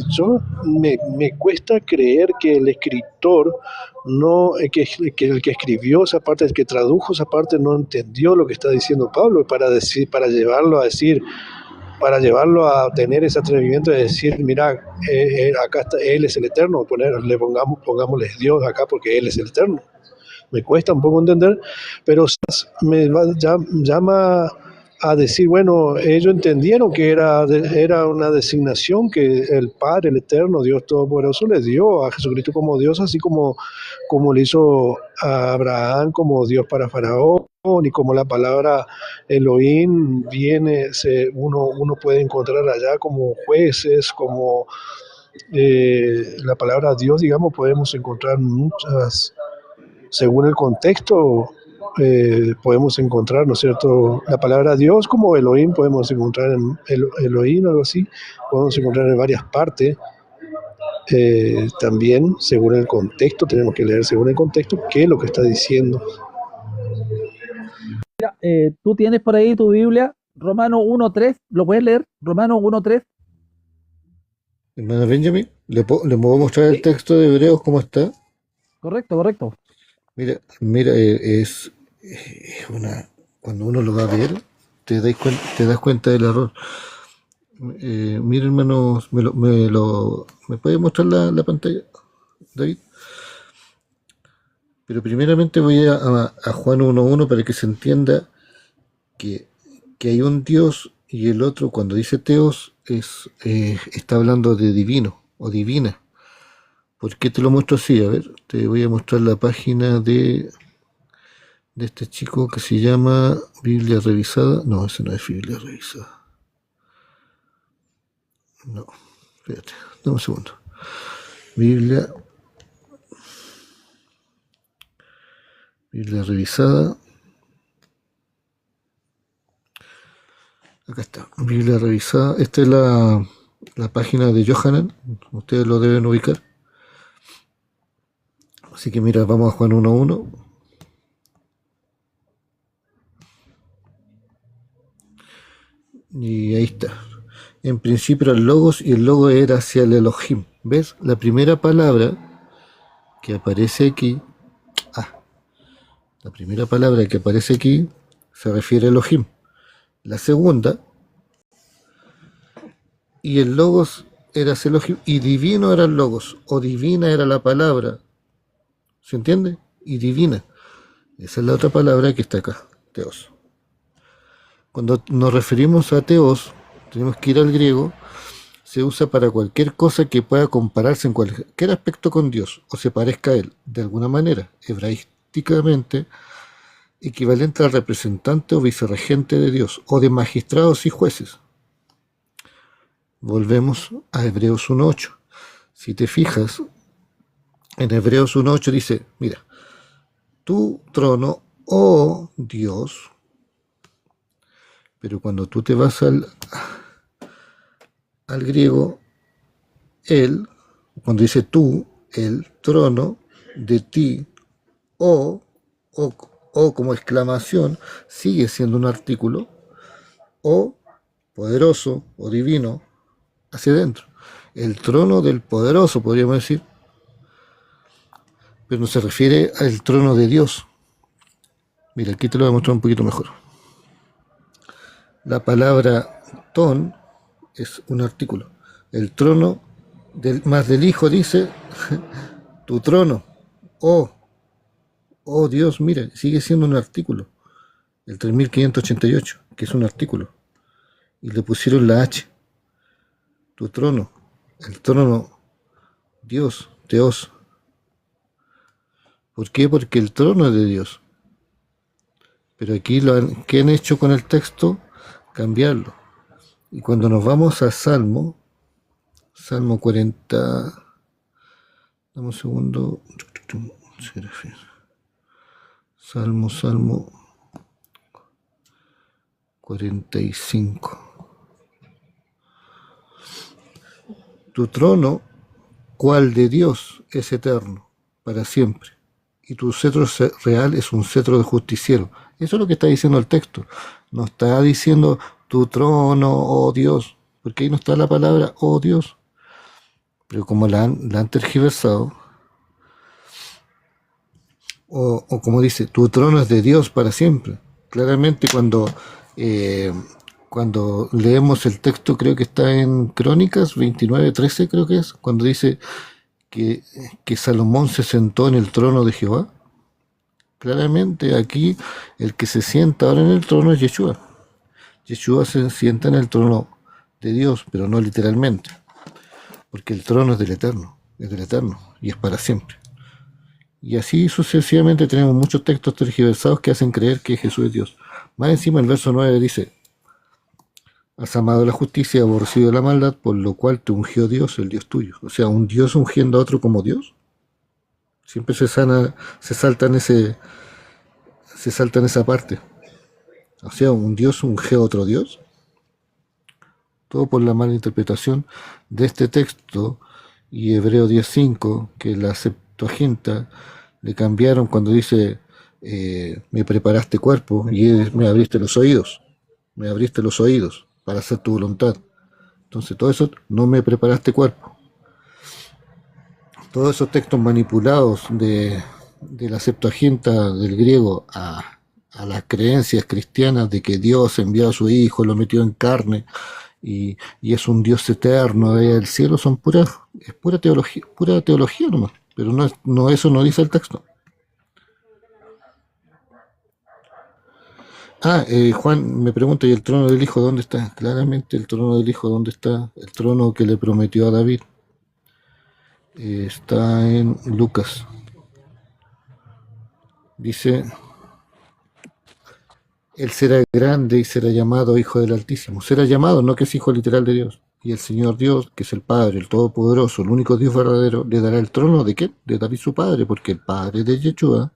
Speaker 1: yo me cuesta creer que el escritor que el que escribió esa parte, el que tradujo esa parte, no entendió lo que está diciendo Pablo para llevarlo a tener ese atrevimiento de decir, mira, acá está, él es el Eterno, pongámosle Dios acá porque él es el Eterno. Me cuesta un poco entender, pero llama a decir, bueno, ellos entendieron que era una designación que el Padre, el Eterno, Dios Todopoderoso, le dio a Jesucristo como Dios, así como le hizo a Abraham como Dios para Faraón, y como la palabra Elohim uno puede encontrar allá como jueces, como la palabra Dios, digamos, podemos encontrar muchas, según el contexto, podemos encontrar, ¿no es cierto? La palabra Dios como Elohim podemos encontrar en Elohim, algo así, podemos encontrar en varias partes. También, según el contexto, tenemos que leer según el contexto qué es lo que está diciendo.
Speaker 3: Mira, tú tienes por ahí tu Biblia, Romanos 1.3, ¿lo puedes leer? Romanos 1.3.
Speaker 5: Hermano Benjamin, ¿le puedo mostrar el
Speaker 3: Sí,
Speaker 5: texto de Hebreos cómo está?
Speaker 3: correcto, correcto.
Speaker 5: Mira, es una... Cuando uno lo va a leer, te das cuenta del error. Mira, hermanos, ¿me puede mostrar la pantalla, David? Pero primeramente voy a Juan 1.1 para que se entienda que hay un Dios y el otro, cuando dice Teos, está hablando de divino o divina. ¿Por qué te lo muestro así? A ver, te voy a mostrar la página de este chico que se llama Biblia Revisada. No, ese no es Biblia Revisada. No, espérate, dame un segundo. Biblia Revisada. Acá está, Biblia Revisada. Esta es la página de Johanan. Ustedes lo deben ubicar. Así que mira, vamos a Juan 1.1. Y ahí está. En principio era el Logos y el Logo era hacia el Elohim. ¿Ves? La primera palabra que aparece aquí, la primera palabra que aparece aquí se refiere a Elohim. La segunda, y el Logos era hacia Elohim, y divino era el Logos, o divina era la palabra. ¿Se entiende? Y divina. Esa es la otra palabra que está acá, Teos. Cuando nos referimos a Teos, tenemos que ir al griego. Se usa para cualquier cosa que pueda compararse en cualquier aspecto con Dios o se parezca a Él, de alguna manera, hebraísticamente, equivalente al representante o vicerregente de Dios, o de magistrados y jueces. Volvemos a Hebreos 1.8. Si te fijas, en Hebreos 1.8 dice, mira, tu trono, oh Dios, pero cuando tú te vas al griego, él, cuando dice tú, el trono de ti, o como exclamación, sigue siendo un artículo, o poderoso o divino, hacia adentro. El trono del poderoso, podríamos decir, pero no se refiere al trono de Dios. Mira, aquí te lo voy a mostrar un poquito mejor. La palabra ton es un artículo. El trono más del Hijo dice, tu trono, oh Dios, mira, sigue siendo un artículo. El 3588, que es un artículo. Y le pusieron la H. Tu trono, el trono, Dios, Teos. ¿Por qué? Porque el trono es de Dios. Pero aquí ¿qué han hecho con el texto? Cambiarlo. Y cuando nos vamos a Salmo 40, dame un segundo, Salmo 45. Tu trono, cual de Dios, es eterno, para siempre, y tu cetro real es un cetro de justiciero. Eso es lo que está diciendo el texto. No está diciendo tu trono, oh Dios, porque ahí no está la palabra, oh Dios. Pero como la han tergiversado, o como dice, tu trono es de Dios para siempre. Claramente cuando leemos el texto, creo que está en Crónicas 29:13, creo que es, cuando dice que Salomón se sentó en el trono de Jehová. Claramente aquí el que se sienta ahora en el trono es Yeshua. Yeshua se sienta en el trono de Dios, pero no literalmente, porque el trono es del Eterno y es para siempre. Y así sucesivamente tenemos muchos textos tergiversados que hacen creer que Jesús es Dios. Más encima el verso 9 dice: has amado la justicia y aborrecido la maldad, por lo cual te ungió Dios, el Dios tuyo. O sea, un Dios ungiendo a otro como Dios. Siempre se salta en esa parte. O sea, un Dios unge a otro Dios. Todo por la mala interpretación de este texto y Hebreo 10:5, que la Septuaginta le cambiaron cuando dice me preparaste cuerpo y me abriste los oídos. Me abriste los oídos para hacer tu voluntad. Entonces todo eso, no me preparaste cuerpo. Todos esos textos manipulados de la Septuaginta del griego a las creencias cristianas de que Dios envió a su Hijo, lo metió en carne y es un Dios eterno del cielo, es pura teología nomás, pero no eso no dice el texto. Juan me pregunta, ¿y el trono del Hijo dónde está? Claramente el trono del Hijo dónde está, el trono que le prometió a David. Está en Lucas. Dice: él será grande y será llamado Hijo del Altísimo. Será llamado, no que es hijo literal de Dios. Y el Señor Dios, que es el Padre, el Todopoderoso, el único Dios verdadero, le dará el trono ¿de qué? De David su padre, porque el padre de Yeshua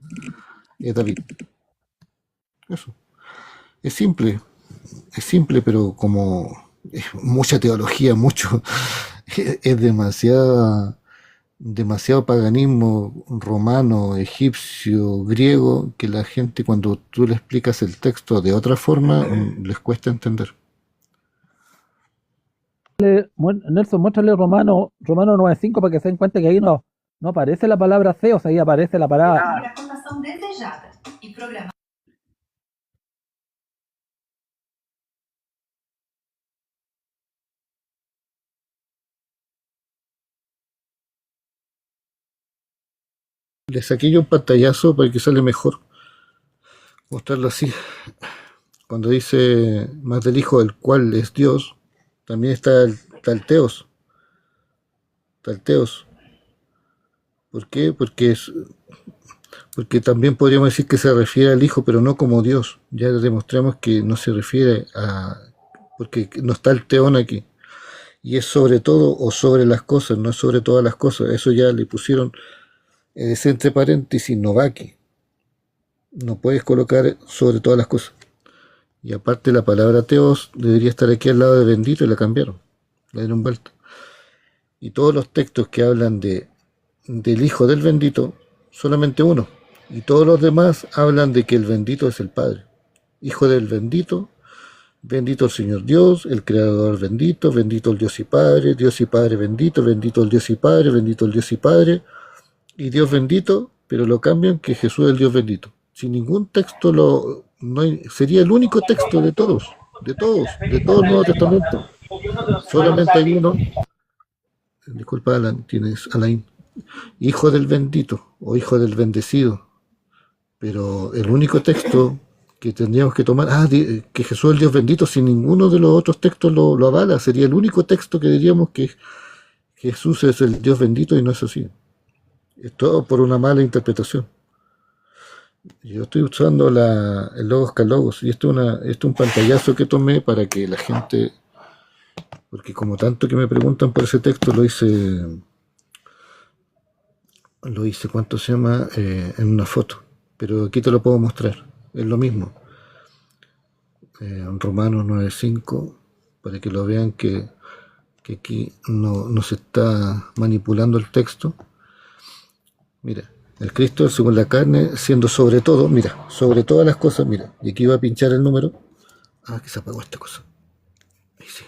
Speaker 5: es David. Eso. Es simple, pero como es mucha teología, es demasiado paganismo romano, egipcio, griego, que la gente cuando tú le explicas el texto de otra forma les cuesta entender.
Speaker 3: Nelson, muéstrale Romano 9:5 para que se den cuenta que ahí no aparece la palabra Theos, ahí aparece la palabra.
Speaker 5: Le saqué yo un pantallazo para que sale mejor mostrarlo así. Cuando dice más del Hijo, el cual es Dios, también está el Teos. ¿Por qué? Porque también podríamos decir que se refiere al Hijo, pero no como Dios. Ya demostramos que no se refiere porque no está el teón aquí. Y es sobre todo o sobre las cosas, no es sobre todas las cosas. Eso ya le pusieron entre paréntesis, no va aquí. No puedes colocar sobre todas las cosas. Y aparte la palabra teos debería estar aquí al lado de bendito y la cambiaron. La dieron vuelta. Y todos los textos que hablan del Hijo del bendito, solamente uno. Y todos los demás hablan de que el bendito es el Padre. Hijo del bendito, bendito el Señor Dios, el Creador bendito, bendito el Dios y Padre bendito, bendito el Dios y Padre, bendito el Dios y Padre, y Dios bendito, pero lo cambian que Jesús es el Dios bendito. Sin ningún texto sería el único texto de todo el Nuevo Testamento. Solamente hay uno. Disculpa, Alan, tienes Alain. Hijo del bendito o hijo del bendecido. Pero el único texto que tendríamos que tomar, que Jesús es el Dios bendito, si ninguno de los otros textos lo avala, sería el único texto que diríamos que Jesús es el Dios bendito, y no es así. Es todo por una mala interpretación. Yo estoy usando el Logos Kalogos, y esto es un pantallazo que tomé para que la gente, porque como tanto que me preguntan por ese texto, lo hice, ¿cuánto se llama? En una foto, pero aquí te lo puedo mostrar, es lo mismo. En Romanos 9:5, para que lo vean que aquí no se está manipulando el texto. Mira, el Cristo según la carne, siendo sobre todo, mira, sobre todas las cosas, mira, y aquí iba a pinchar el número. Que se apagó esta cosa. Ahí sí.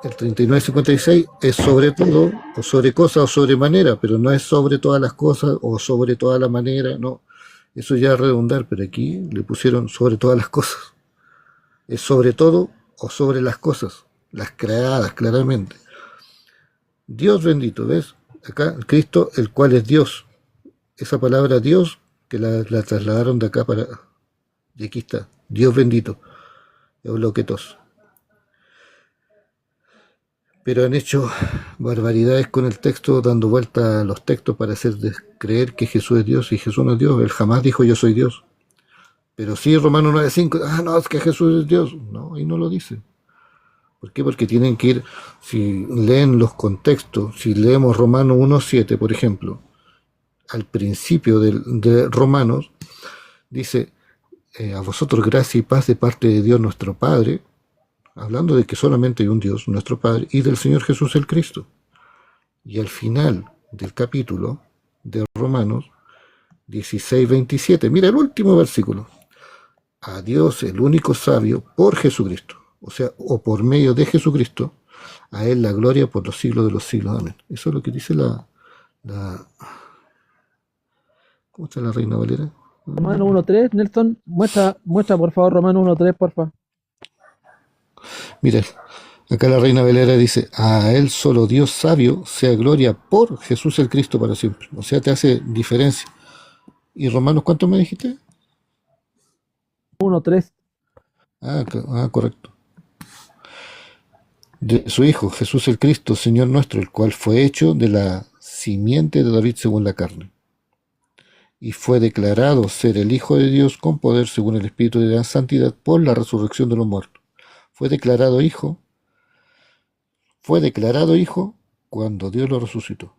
Speaker 5: El 39:56 es sobre todo, o sobre cosas, o sobre manera, pero no es sobre todas las cosas, o sobre toda la manera, no. Eso ya es redundar, pero aquí le pusieron sobre todas las cosas. Es sobre todo, o sobre las cosas, las creadas claramente. Dios bendito, ¿ves? Acá, Cristo, el cual es Dios. Esa palabra Dios, que la trasladaron de acá Y aquí está, Dios bendito, Eubloquetos. Pero han hecho barbaridades con el texto, dando vuelta a los textos para hacer creer que Jesús es Dios, y Jesús no es Dios. Él jamás dijo yo soy Dios. Pero sí, Romanos 9:5, no, es que Jesús es Dios. No, ahí no lo dice. ¿Por qué? Porque tienen que ir, si leen los contextos, si leemos Romanos 1:7, por ejemplo, al principio de Romanos, dice, a vosotros gracia y paz de parte de Dios nuestro Padre, hablando de que solamente hay un Dios, nuestro Padre, y del Señor Jesús el Cristo. Y al final del capítulo de Romanos 16:27, mira el último versículo, a Dios el único sabio por Jesucristo, o sea, o por medio de Jesucristo, a Él la gloria por los siglos de los siglos. Amén. Eso es lo que dice la ¿cómo está la Reina Valera?
Speaker 3: Romano 1.3, Nelson, muestra por favor Romano 1.3, por favor.
Speaker 5: Mira, acá la Reina Valera dice, a Él solo Dios sabio sea gloria por Jesús el Cristo para siempre. O sea, te hace diferencia. ¿Y Romanos cuánto me dijiste?
Speaker 3: 1.3.
Speaker 5: Correcto. De su Hijo, Jesús el Cristo, Señor nuestro, el cual fue hecho de la simiente de David según la carne, y fue declarado ser el Hijo de Dios con poder según el Espíritu de la santidad por la resurrección de los muertos. Fue declarado Hijo cuando Dios lo resucitó.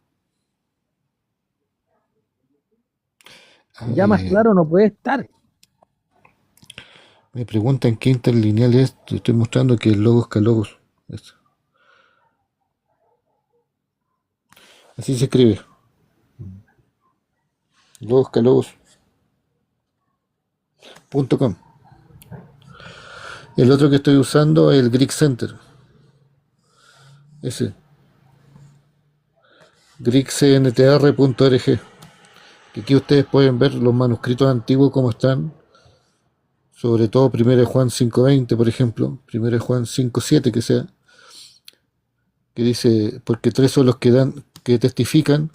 Speaker 3: Ya más claro no puede estar.
Speaker 5: Me preguntan qué interlineal es. Te estoy mostrando que el logos calogos. Así se escribe. logoscalogos.com. El otro que estoy usando es el Greek Center. Ese. greekcntr.org. Que aquí ustedes pueden ver los manuscritos antiguos como están. Sobre todo 1 Juan 5:20, por ejemplo. 1 Juan 5:7 que sea. Que dice, porque tres son los que testifican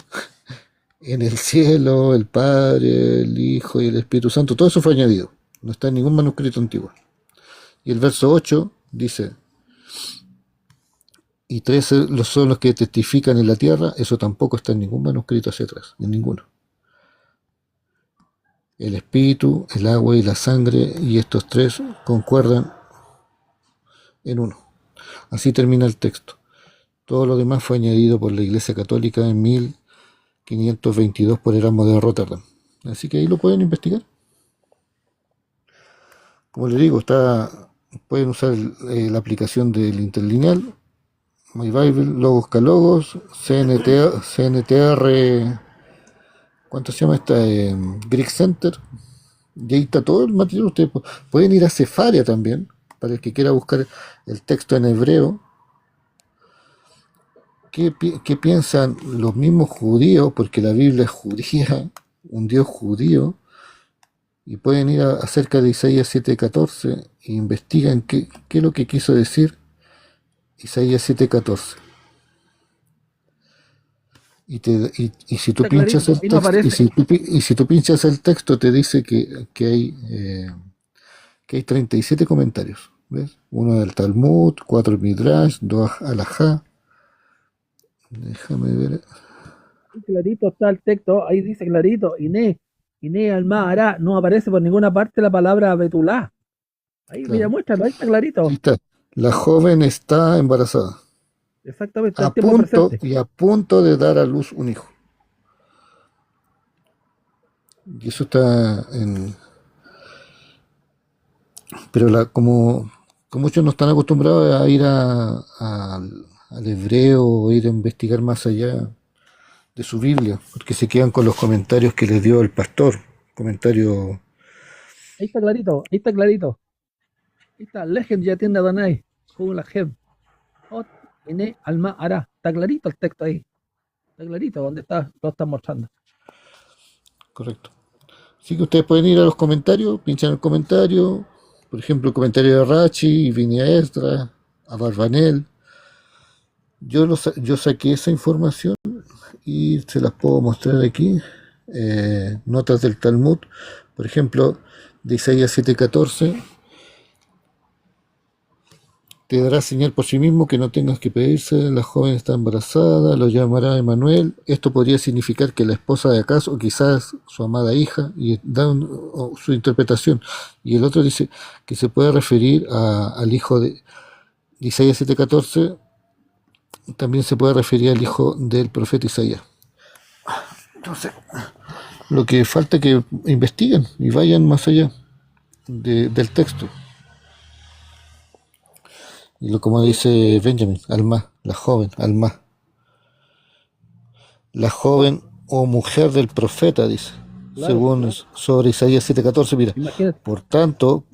Speaker 5: en el cielo, el Padre, el Hijo y el Espíritu Santo. Todo eso fue añadido. No está en ningún manuscrito antiguo. Y el verso 8 dice, y tres son los que testifican en la tierra. Eso tampoco está en ningún manuscrito hacia atrás, en ninguno. El espíritu, el agua y la sangre, y estos tres concuerdan en uno. Así termina el texto. Todo lo demás fue añadido por la Iglesia Católica en 1522 por Erasmo de Rotterdam. Así que ahí lo pueden investigar. Como les digo, pueden usar la aplicación del interlineal, My Bible, Logos Calogos, CNTR, ¿cuánto se llama esta? Greek Center. Y ahí está todo el material. Ustedes pueden ir a Cefaria también, para el que quiera buscar el texto en hebreo. ¿Qué piensan los mismos judíos? Porque la Biblia es judía, un Dios judío, y pueden ir acerca de Isaías 7:14 e investigan qué es lo que quiso decir Isaías 7:14. Y si tú pinchas el texto, y si tú pinchas el texto, te dice que hay 37 comentarios, ¿ves? Uno del Talmud, 4 del Midrash, 2 Alajá. Déjame ver.
Speaker 3: Clarito está el texto, ahí dice clarito, Iné Alma Hará, no aparece por ninguna parte la palabra Betulá. Ahí, claro. Mira, muéstralo, ahí está clarito.
Speaker 5: Ahí está. La joven está embarazada.
Speaker 3: Exactamente,
Speaker 5: a punto de dar a luz un hijo. Y eso está en... Pero como muchos no están acostumbrados a ir al hebreo o ir a investigar más allá de su Biblia, porque se quedan con los comentarios que les dio el pastor. Comentario...
Speaker 3: Ahí está clarito. Ahí está, Legend ya tiene Adonai. Con la Gem. Iné Alma Hará. Está clarito el texto ahí. Está clarito donde lo están mostrando.
Speaker 5: Correcto. Así que ustedes pueden ir a los comentarios, pinchan el comentario, por ejemplo, el comentario de Rachi, Vinia Esdra, a Barbanel. Yo saqué esa información y se las puedo mostrar aquí. Notas del Talmud, Por ejemplo, de Isaías 7:14, te dará señal por sí mismo que no tengas que pedirse, la joven está embarazada, lo llamará Emanuel. Esto podría significar que la esposa de acaso, o quizás su amada hija, y da su interpretación. Y el otro dice que se puede referir al hijo de Isaías 7:14, también se puede referir al hijo del profeta Isaías. Entonces, lo que falta es que investiguen y vayan más allá del texto. Y como dice Benjamin, Alma, la joven, Alma. La joven o mujer del profeta, dice.
Speaker 3: Claro,
Speaker 5: Según
Speaker 3: claro.
Speaker 5: sobre Isaías 7:14, mira.
Speaker 3: Imagínate.
Speaker 5: Por tanto,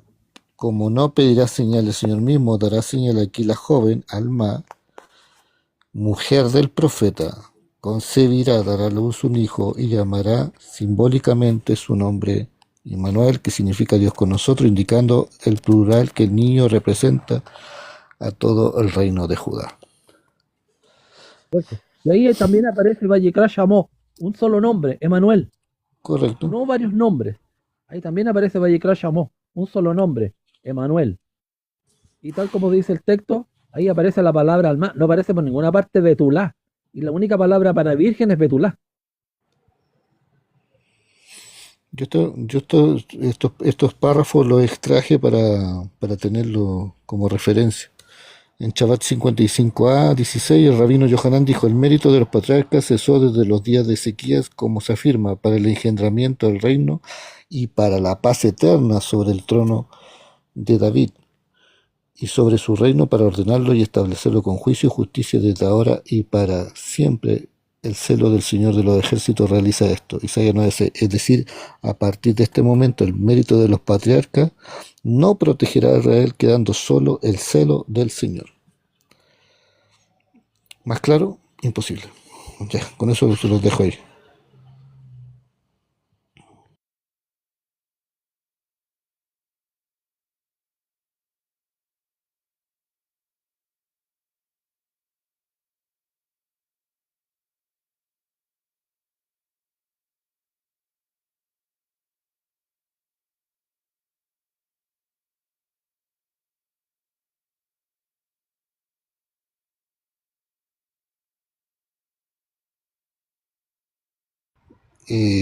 Speaker 5: como no pedirá señal el Señor mismo, dará señal aquí la joven, Alma, mujer del profeta, concebirá, dará a luz un hijo y llamará simbólicamente su nombre Immanuel, que significa Dios con nosotros, indicando el plural que el niño representa a todo el reino de Judá.
Speaker 3: Correcto. Y ahí también aparece Vallecra llamó un solo nombre, Emanuel,
Speaker 5: Correcto.
Speaker 3: no varios nombres. Ahí también aparece Vallecra llamó un solo nombre, Emanuel. Y tal como dice el texto, ahí aparece la palabra alma, no aparece por ninguna parte Betulá. Y la única palabra para virgen es Betulá.
Speaker 5: Estos párrafos los extraje para tenerlo como referencia. En Shabbat 55a 16, el rabino Yohanan dijo: el mérito de los patriarcas cesó desde los días de Ezequías, como se afirma, para el engendramiento del reino y para la paz eterna sobre el trono de David y sobre su reino, para ordenarlo y establecerlo con juicio y justicia desde ahora y para siempre. El celo del Señor de los ejércitos realiza esto. Isaías 9:6. Es decir, a partir de este momento el mérito de los patriarcas no protegerá a Israel, quedando solo el celo del Señor. ¿Más claro? Imposible. Ya, con eso se los dejo ahí.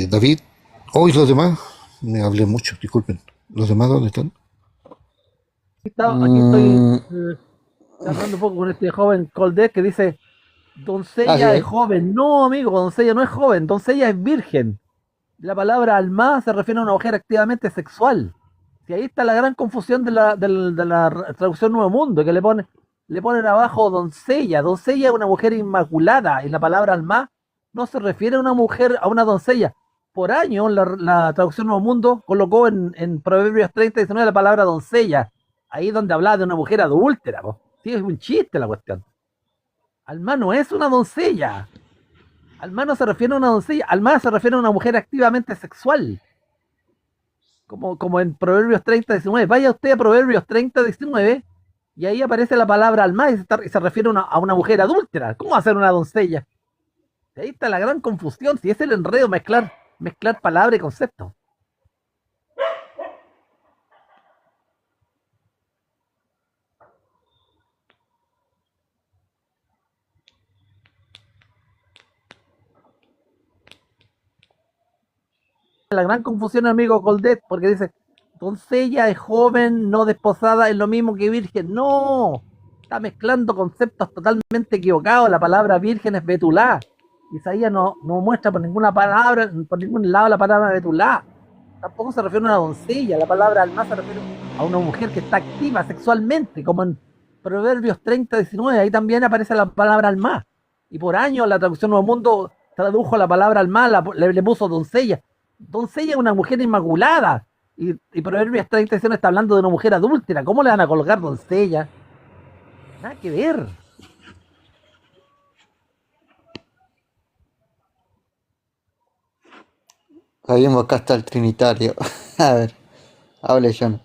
Speaker 5: David, hoy los demás, me hablé mucho, disculpen. ¿Los demás dónde están?
Speaker 3: Aquí estoy charlando un poco con este joven Coldec que dice, doncella es joven. No, amigo, doncella no es joven, doncella es virgen. La palabra alma se refiere a una mujer activamente sexual. Y ahí está la gran confusión de la traducción Nuevo Mundo, que le ponen abajo doncella. Doncella es una mujer inmaculada, y la palabra alma no se refiere a una mujer, a una doncella. Por años la traducción Nuevo Mundo colocó en Proverbios 30:19 la palabra doncella, ahí donde hablaba de una mujer adúltera. Sí, es un chiste la cuestión. Alma no es una doncella. Alma no se refiere a una doncella, alma se refiere a una mujer activamente sexual. Como en Proverbios 30:19. Vaya usted a Proverbios 30:19 y ahí aparece la palabra alma y se refiere a una mujer adúltera. ¿Cómo va a ser una doncella? Y ahí está la gran confusión, si es el enredo mezclar palabra y concepto. La gran confusión, amigo Goldet, porque dice, doncella es joven, no desposada, es lo mismo que virgen. No, está mezclando conceptos totalmente equivocados. La palabra virgen es betulá. Isaías no muestra por ninguna palabra, por ningún lado la palabra betulá. Tampoco se refiere a una doncella. La palabra alma se refiere a una mujer que está activa sexualmente, como en Proverbios 30:19. Ahí también aparece la palabra alma. Y por años la traducción Nuevo Mundo tradujo la palabra alma, le puso doncella. Doncella es una mujer inmaculada. Y Proverbios 30 está hablando de una mujer adúltera. ¿Cómo le van a colgar doncella? Nada que ver.
Speaker 6: Sabemos acá está el Trinitario. A ver, hable John.